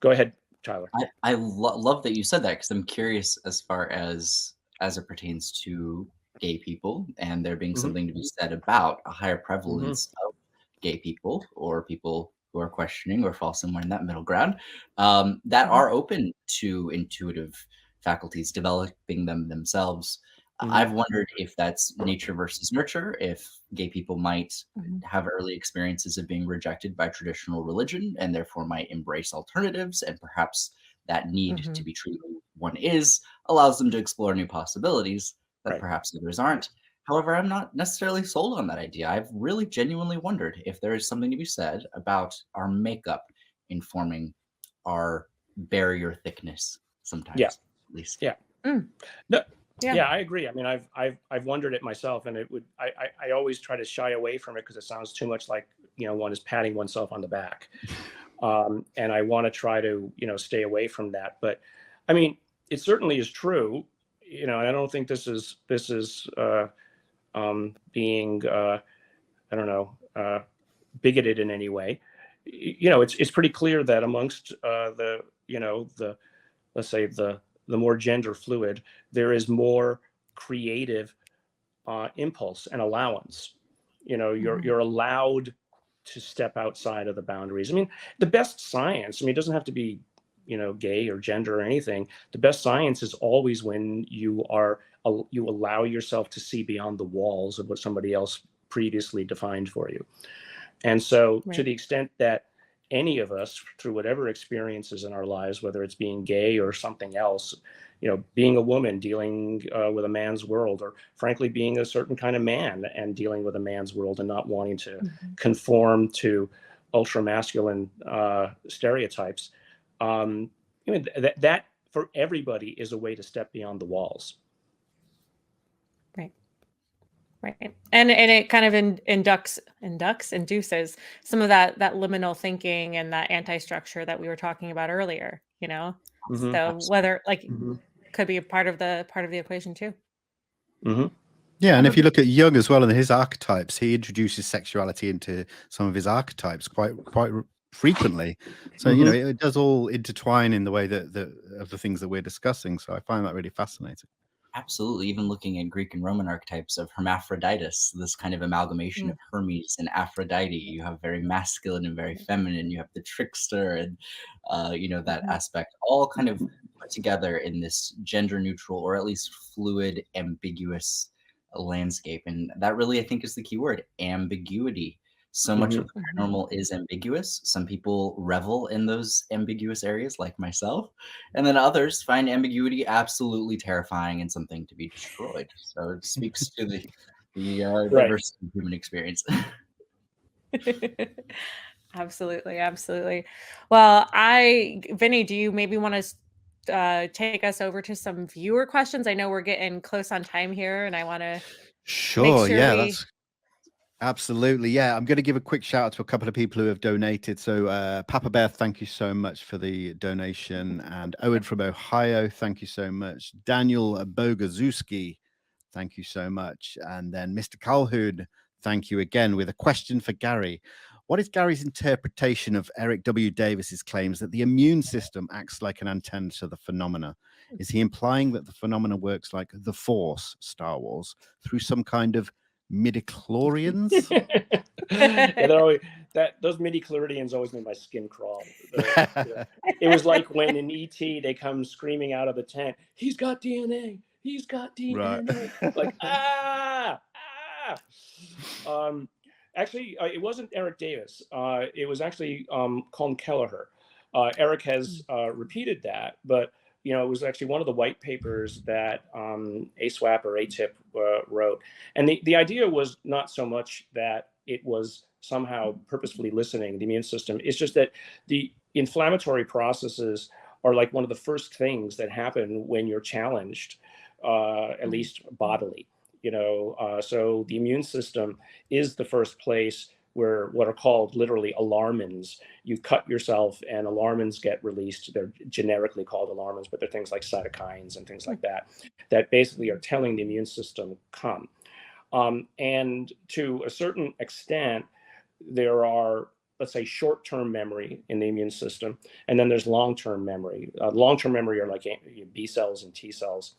Speaker 3: go ahead, Tyler.
Speaker 9: I love that you said that, because I'm curious as far as it pertains to gay people and there being something to be said about a higher prevalence of gay people or people who are questioning or fall somewhere in that middle ground that are open to intuitive faculties, developing them themselves. I've wondered if that's nature versus nurture, if gay people might have early experiences of being rejected by traditional religion and therefore might embrace alternatives, and perhaps that need to be true one is allows them to explore new possibilities that perhaps others aren't. However, I'm not necessarily sold on that idea. I've really genuinely wondered if there is something to be said about our makeup informing our barrier thickness sometimes, at least.
Speaker 3: Yeah. No, yeah, I agree. I mean, I've wondered it myself, and I always try to shy away from it because it sounds too much like, one is patting oneself on the back. And I want to try to, stay away from that. But I mean, it certainly is true, and I don't think this is being, bigoted in any way. It's pretty clear that amongst let's say the more gender fluid, there is more creative impulse and allowance. You're allowed to step outside of the boundaries. I mean, the best science, it doesn't have to be, gay or gender or anything. The best science is always when you allow yourself to see beyond the walls of what somebody else previously defined for you. And so to the extent that any of us, through whatever experiences in our lives, whether it's being gay or something else, being a woman dealing with a man's world, or frankly being a certain kind of man and dealing with a man's world and not wanting to conform to ultra masculine stereotypes, that for everybody is a way to step beyond the walls.
Speaker 8: Right. And it kind of induces some of that liminal thinking and that anti-structure that we were talking about earlier, so whether could be a part of the equation too.
Speaker 7: Yeah, and if you look at Jung as well and his archetypes, he introduces sexuality into some of his archetypes quite frequently. So it does all intertwine in the way that of the things that we're discussing. So I find that really fascinating.
Speaker 9: Absolutely. Even looking at Greek and Roman archetypes of Hermaphroditus, this kind of amalgamation of Hermes and Aphrodite. You have very masculine and very feminine. You have the trickster and, that aspect all kind of put together in this gender neutral, or at least fluid, ambiguous landscape. And that really, I think, is the key word, ambiguity. So much of the paranormal is ambiguous. Some people revel in those ambiguous areas, like myself, and then others find ambiguity absolutely terrifying and something to be destroyed. So it speaks to the diversity of human experience.
Speaker 8: Absolutely, absolutely. Well, Vinny, do you maybe want to take us over to some viewer questions? I know we're getting close on time here, and I want to
Speaker 7: Sure, yeah, that's absolutely. Yeah, I'm going to give a quick shout out to a couple of people who have donated. So Papa Bear, thank you so much for the donation. And Owen from Ohio, thank you so much. Daniel Bogazuski, thank you so much. And then Mr. Calhoun, thank you again, with a question for Garry. What is Garry's interpretation of Eric W. Davis's claims that the immune system acts like an antenna to the phenomena? Is he implying that the phenomena works like the Force, Star Wars, through some kind of midichlorians?
Speaker 3: Those midichlorians always made my skin crawl. It was like when in ET they come screaming out of the tent, "He's got DNA, he's got DNA." Right. Like actually it wasn't Eric Davis, it was actually Colin Kelleher. Eric has repeated that, but it was actually one of the white papers that ASWAP or ATIP wrote. And the idea was not so much that it was somehow purposefully listening the immune system. It's just that the inflammatory processes are like one of the first things that happen when you're challenged, at least bodily. So the immune system is the first place where what are called literally alarmins. You cut yourself and alarmins get released. They're generically called alarmins, but they're things like cytokines and things like that, that basically are telling the immune system, come. And to a certain extent, there are, let's say, short-term memory in the immune system, and then there's long-term memory. Long-term memory are like B cells and T cells.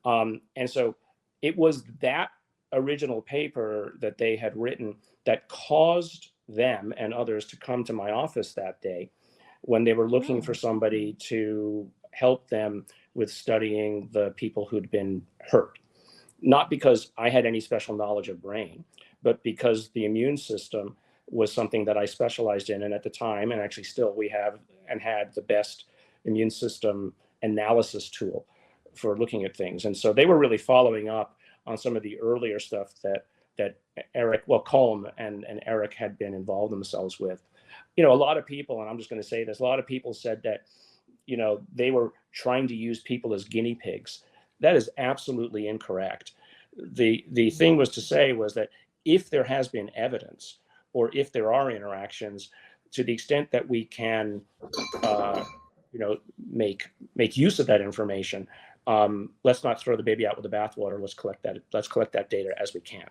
Speaker 3: And so it was that original paper that they had written that caused them and others to come to my office that day when they were looking for somebody to help them with studying the people who'd been hurt. Not because I had any special knowledge of brain, but because the immune system was something that I specialized in. And at the time, and actually still, we have and had the best immune system analysis tool for looking at things. And so they were really following up on some of the earlier stuff that Eric, Colm and Eric had been involved themselves with. A lot of people, and I'm just going to say this, a lot of people said that, they were trying to use people as guinea pigs. That is absolutely incorrect. The thing was to say was that if there has been evidence, or if there are interactions, to the extent that we can, make use of that information, let's not throw the baby out with the bathwater. Let's collect that data as we can.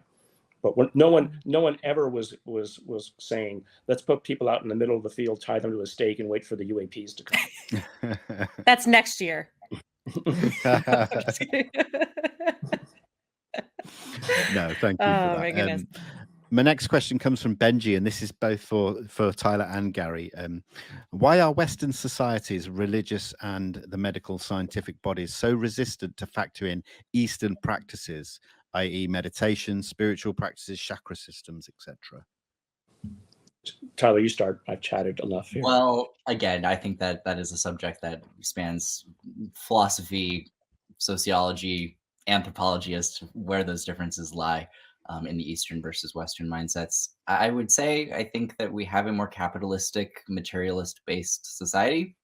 Speaker 3: But no one ever was saying, let's put people out in the middle of the field, tie them to a stake, and wait for the UAPs to come.
Speaker 8: That's next year.
Speaker 7: No, thank you for that.
Speaker 8: My goodness.
Speaker 7: My next question comes from Benji, and this is both for Tyler and Garry. Why are Western societies, religious and the medical scientific bodies, so resistant to factor in Eastern practices, i.e. meditation, spiritual practices, chakra systems, etc.?
Speaker 3: Tyler, you start. I've chatted enough here.
Speaker 9: Well, again, I think that is a subject that spans philosophy, sociology, anthropology as to where those differences lie in the Eastern versus Western mindsets. I would say, I think that we have a more capitalistic, materialist-based society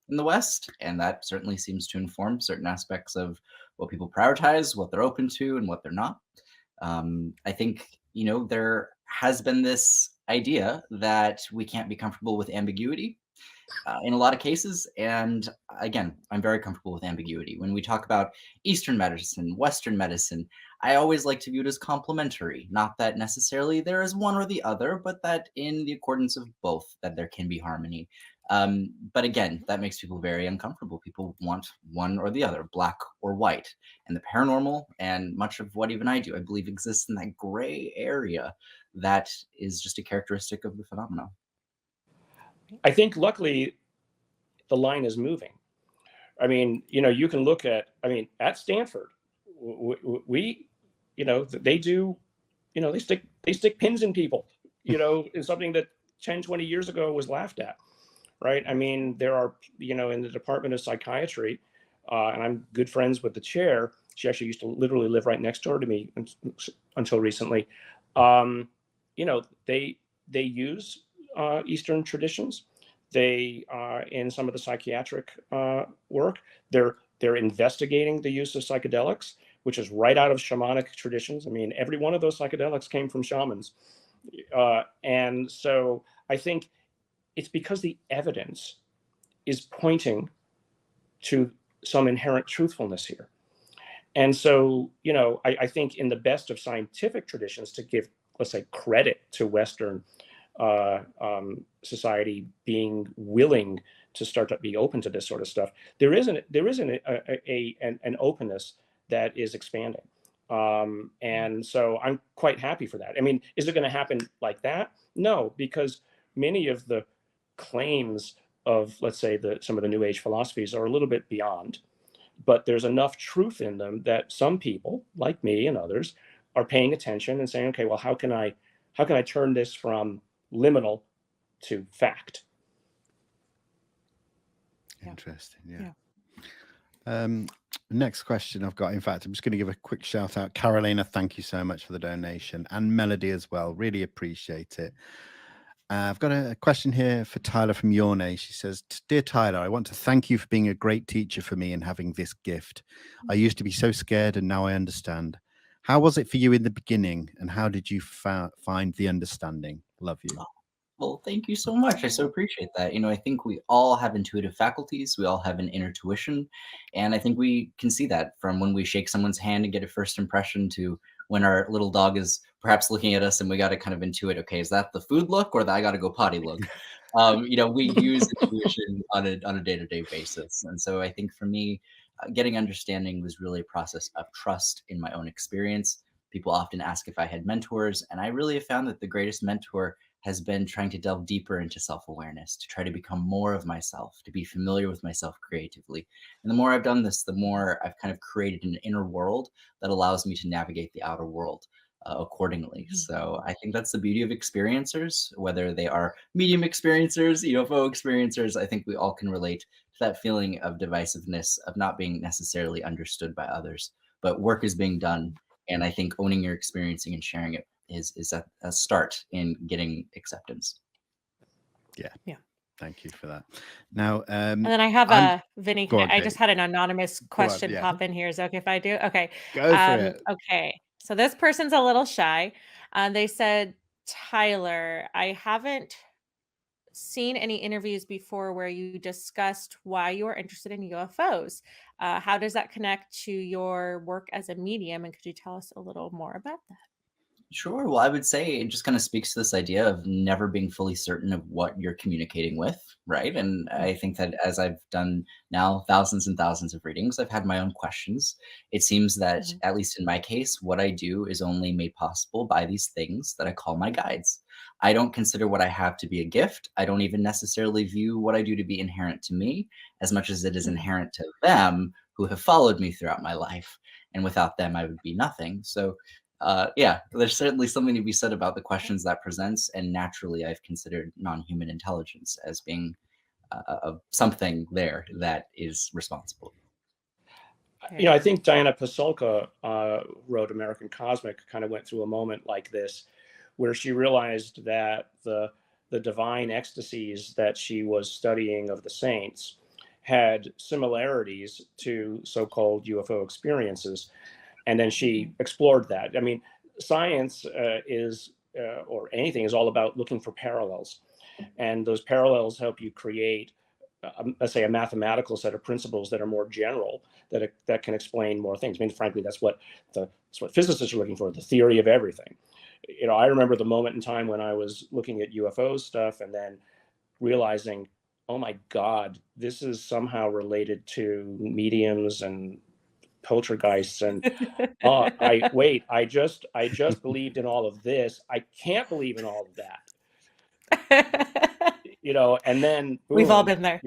Speaker 9: in the West, and that certainly seems to inform certain aspects of what people prioritize, what they're open to, and what they're not. I think, there has been this idea that we can't be comfortable with ambiguity in a lot of cases. And again, I'm very comfortable with ambiguity. When we talk about Eastern medicine, Western medicine, I always like to view it as complementary. Not that necessarily there is one or the other, but that in the accordance of both, that there can be harmony. But again, that makes people very uncomfortable. People want one or the other, black or white. And the paranormal, and much of what even I do, I believe exists in that gray area that is just a characteristic of the phenomenon.
Speaker 3: I think luckily the line is moving. I mean, you can look at, at Stanford, we they do, they stick pins in people, is something that 10, 20 years ago was laughed at, right? I mean, there are, in the Department of Psychiatry, and I'm good friends with the chair. She actually used to literally live right next door to me until recently. They use Eastern traditions. They in some of the psychiatric work, they're investigating the use of psychedelics, which is right out of shamanic traditions. I mean, every one of those psychedelics came from shamans. And so I think it's because the evidence is pointing to some inherent truthfulness here. And so, I think in the best of scientific traditions, to give, let's say, credit to Western society being willing to start to be open to this sort of stuff, there is an openness that is expanding. And so I'm quite happy for that. I mean, is it going to happen like that? No, because many of the claims of, let's say, some of the New Age philosophies are a little bit beyond, but there's enough truth in them that some people, like me and others, are paying attention and saying, okay, well, how can I turn this from liminal to fact?
Speaker 7: Interesting. Yeah. Next question I've got, in fact, I'm just going to give a quick shout out. Carolina, thank you so much for the donation, and Melody as well. Really appreciate it. I've got a question here for Tyler from Yorne. She says, "Dear Tyler, I want to thank you for being a great teacher for me and having this gift. I used to be so scared and now I understand. How was it for you in the beginning, and how did you find the understanding? Love you."
Speaker 9: Well, thank you so much. I so appreciate that. I think we all have intuitive faculties. We all have an inner tuition. And I think we can see that from when we shake someone's hand and get a first impression to when our little dog is perhaps looking at us and we got to kind of intuit, okay, is that the food look or the I got to go potty look? We use intuition on a day-to-day basis. And so I think for me, getting understanding was really a process of trust in my own experience. People often ask if I had mentors, and I really have found that the greatest mentor has been trying to delve deeper into self-awareness, to try to become more of myself, to be familiar with myself creatively. And the more I've done this, the more I've kind of created an inner world that allows me to navigate the outer world accordingly. So I think that's the beauty of experiencers, whether they are medium experiencers, UFO experiencers. I think we all can relate to that feeling of divisiveness, of not being necessarily understood by others, but work is being done. And I think owning your experiencing and sharing it is a start in getting acceptance.
Speaker 7: Yeah. Thank you for that. Now,
Speaker 8: and then I have Vinny. I just had an anonymous question pop in here. Is it okay if I do? Okay.
Speaker 7: Go for it.
Speaker 8: Okay. So this person's a little shy. They said, Tyler, I haven't seen any interviews before where you discussed why you are interested in UFOs. How does that connect to your work as a medium? And could you tell us a little more about that?
Speaker 9: Sure. Well, I would say it just kind of speaks to this idea of never being fully certain of what you're communicating with, right? And I think that as I've done now thousands and thousands of readings, I've had my own questions. It seems that, at least in my case, what I do is only made possible by these things that I call my guides. I don't consider what I have to be a gift. I don't even necessarily view what I do to be inherent to me as much as it is inherent to them who have followed me throughout my life. And without them, I would be nothing. So there's certainly something to be said about the questions that presents, and naturally I've considered non-human intelligence as being something there that is responsible.
Speaker 3: I think Diana Pasulka wrote American Cosmic, kind of went through a moment like this, where she realized that the divine ecstasies that she was studying of the saints had similarities to so-called UFO experiences. And then she explored that. I mean, science or anything is all about looking for parallels. And those parallels help you create, let's say, a mathematical set of principles that are more general, that can explain more things. I mean, frankly, that's what physicists are looking for, the theory of everything. I remember the moment in time when I was looking at UFO stuff and then realizing, oh my God, this is somehow related to mediums and poltergeists, and I just believed in all of this. I can't believe in all of that. And then boom,
Speaker 8: we've all been there.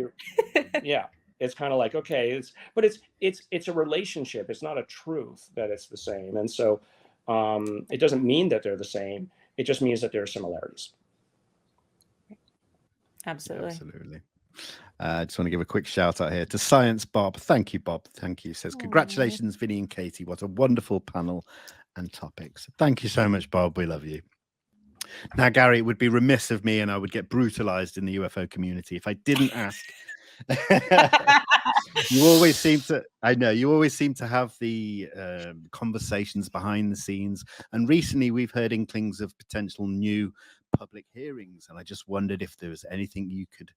Speaker 3: Yeah, it's kind of like, okay, it's a relationship. It's not a truth that it's the same. And so it doesn't mean that they're the same. It just means that there are similarities.
Speaker 8: Absolutely.
Speaker 7: Absolutely. I just want to give a quick shout out here to Science Bob. Thank you, Bob. Thank you. Says, congratulations, Vinny and Katie. What a wonderful panel and topics. Thank you so much, Bob. We love you. Now, Gary, it would be remiss of me and I would get brutalized in the UFO community if I didn't ask. You always seem to, I know, you always seem to have the conversations behind the scenes. And recently we've heard inklings of potential new public hearings. And I just wondered if there was anything you could,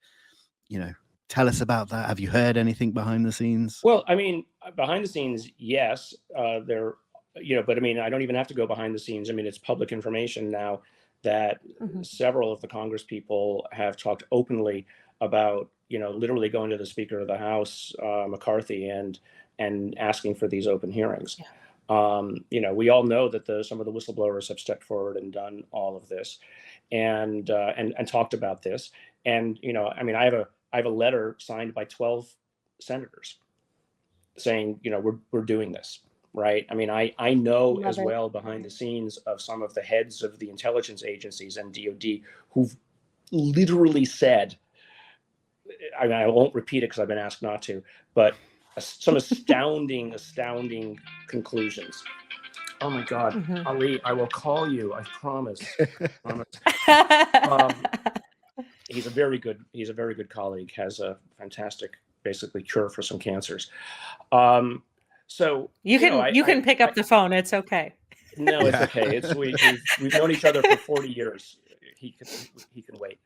Speaker 7: tell us about that. Have you heard anything behind the scenes?
Speaker 3: Well, I mean, behind the scenes, yes, but I mean, I don't even have to go behind the scenes. I mean, it's public information now that several of the Congress people have talked openly about, literally going to the Speaker of the House, McCarthy, and asking for these open hearings. Yeah. We all know that some of the whistleblowers have stepped forward and done all of this, and talked about this. And I mean, I have a letter signed by 12 senators saying, we're doing this. Right. I mean, I know as well behind the scenes of some of the heads of the intelligence agencies and DOD who've literally said, I won't repeat it because I've been asked not to, but some astounding conclusions. Oh my God, Ali, I will call you. I promise. He's a very good colleague, has a fantastic, basically, cure for some cancers. So
Speaker 8: you can pick up the phone. It's okay.
Speaker 3: No, it's okay. We've known each other for 40 years. He can wait.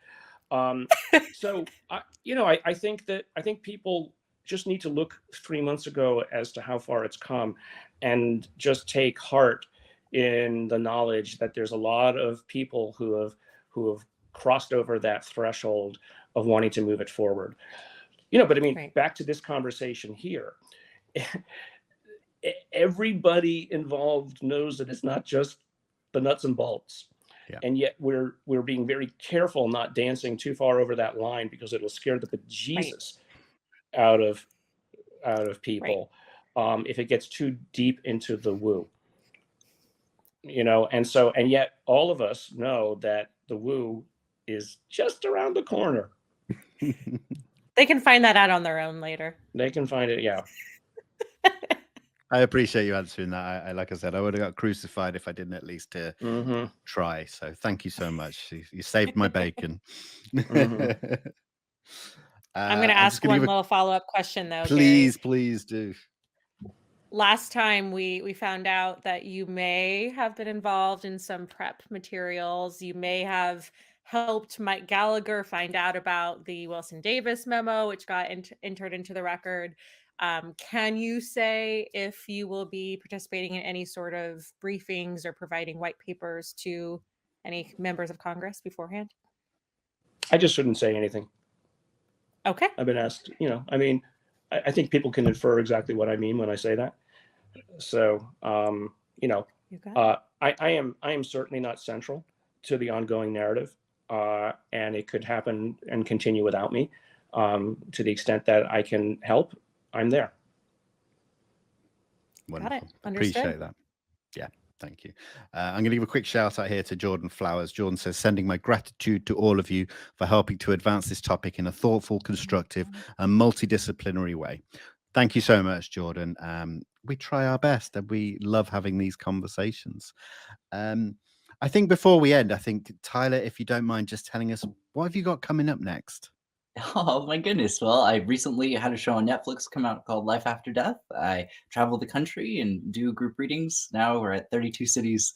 Speaker 3: So I think people just need to look 3 months ago as to how far it's come, and just take heart in the knowledge that there's a lot of people who have crossed over that threshold of wanting to move it forward. But I mean, back to this conversation here. Everybody involved knows that it's not just the nuts and bolts. Yeah. And yet we're being very careful not dancing too far over that line, because it'll scare the bejesus out of people if it gets too deep into the woo. And yet all of us know that the woo is just around the corner.
Speaker 8: They can find that out on their own later.
Speaker 3: They can find it, yeah.
Speaker 7: I appreciate you answering that. I like I said, I would have got crucified if I didn't at least try. So thank you so much. You saved my bacon.
Speaker 8: I'm going to ask one little follow-up question, though.
Speaker 7: Please,
Speaker 8: Gary.
Speaker 7: Please do.
Speaker 8: Last time we found out that you may have been involved in some prep materials. You may have helped Mike Gallagher find out about the Wilson Davis memo, which got entered into the record. Can you say if you will be participating in any sort of briefings or providing white papers to any members of Congress beforehand?
Speaker 3: I just shouldn't say anything.
Speaker 8: Okay.
Speaker 3: I've been asked, I mean, I think people can infer exactly what I mean when I say that. So, I am certainly not central to the ongoing narrative, and it could happen and continue without me. To the extent that I can help, I'm there.
Speaker 7: Wonderful.
Speaker 8: Got it. Understood.
Speaker 7: Appreciate that. Yeah, thank you. I'm going to give a quick shout out here to Jordan Flowers. Jordan says, sending my gratitude to all of you for helping to advance this topic in a thoughtful, constructive, and multidisciplinary way. Thank you so much, Jordan. We try our best, and we love having these conversations. I think before we end, Tyler, if you don't mind just telling us, what have you got coming up next?
Speaker 9: Oh my goodness. Well, I recently had a show on Netflix come out called Life After Death. I travel the country and do group readings. Now we're at 32 cities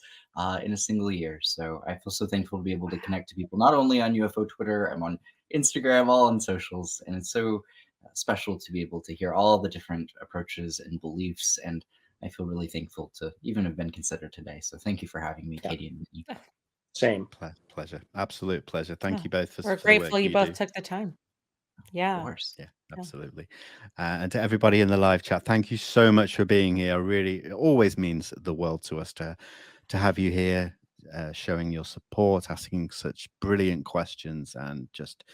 Speaker 9: in a single year. So I feel so thankful to be able to connect to people, not only on UFO Twitter, I'm on Instagram, all on socials. And it's so special to be able to hear all the different approaches and beliefs. And I feel really thankful to even have been considered today. So thank you for having me, Katie and me.
Speaker 3: Same.
Speaker 7: Pleasure. Absolute pleasure. Thank you both for
Speaker 8: We're grateful you both took the time. Yeah.
Speaker 9: Of course.
Speaker 7: Yeah, absolutely. And to everybody in the live chat, thank you so much for being here. It always means the world to us to have you here, showing your support, asking such brilliant questions, and just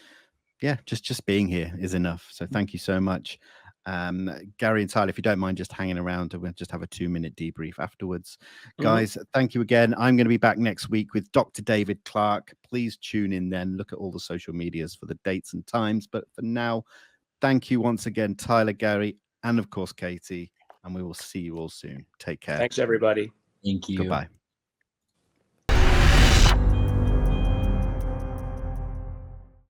Speaker 7: being here is enough. So thank you so much. Garry and Tyler, if you don't mind just hanging around, we'll just have a 2-minute debrief afterwards.
Speaker 3: Mhm.
Speaker 7: Guys, thank you again. I'm going to be back next week with Dr. David Clark. Please tune in then. Look at all the social medias for the dates and times. But for now, thank you once again, Tyler, Garry, and of course, Katie. And we will see you all soon. Take care.
Speaker 3: Thanks, everybody.
Speaker 9: Thank you.
Speaker 7: Goodbye.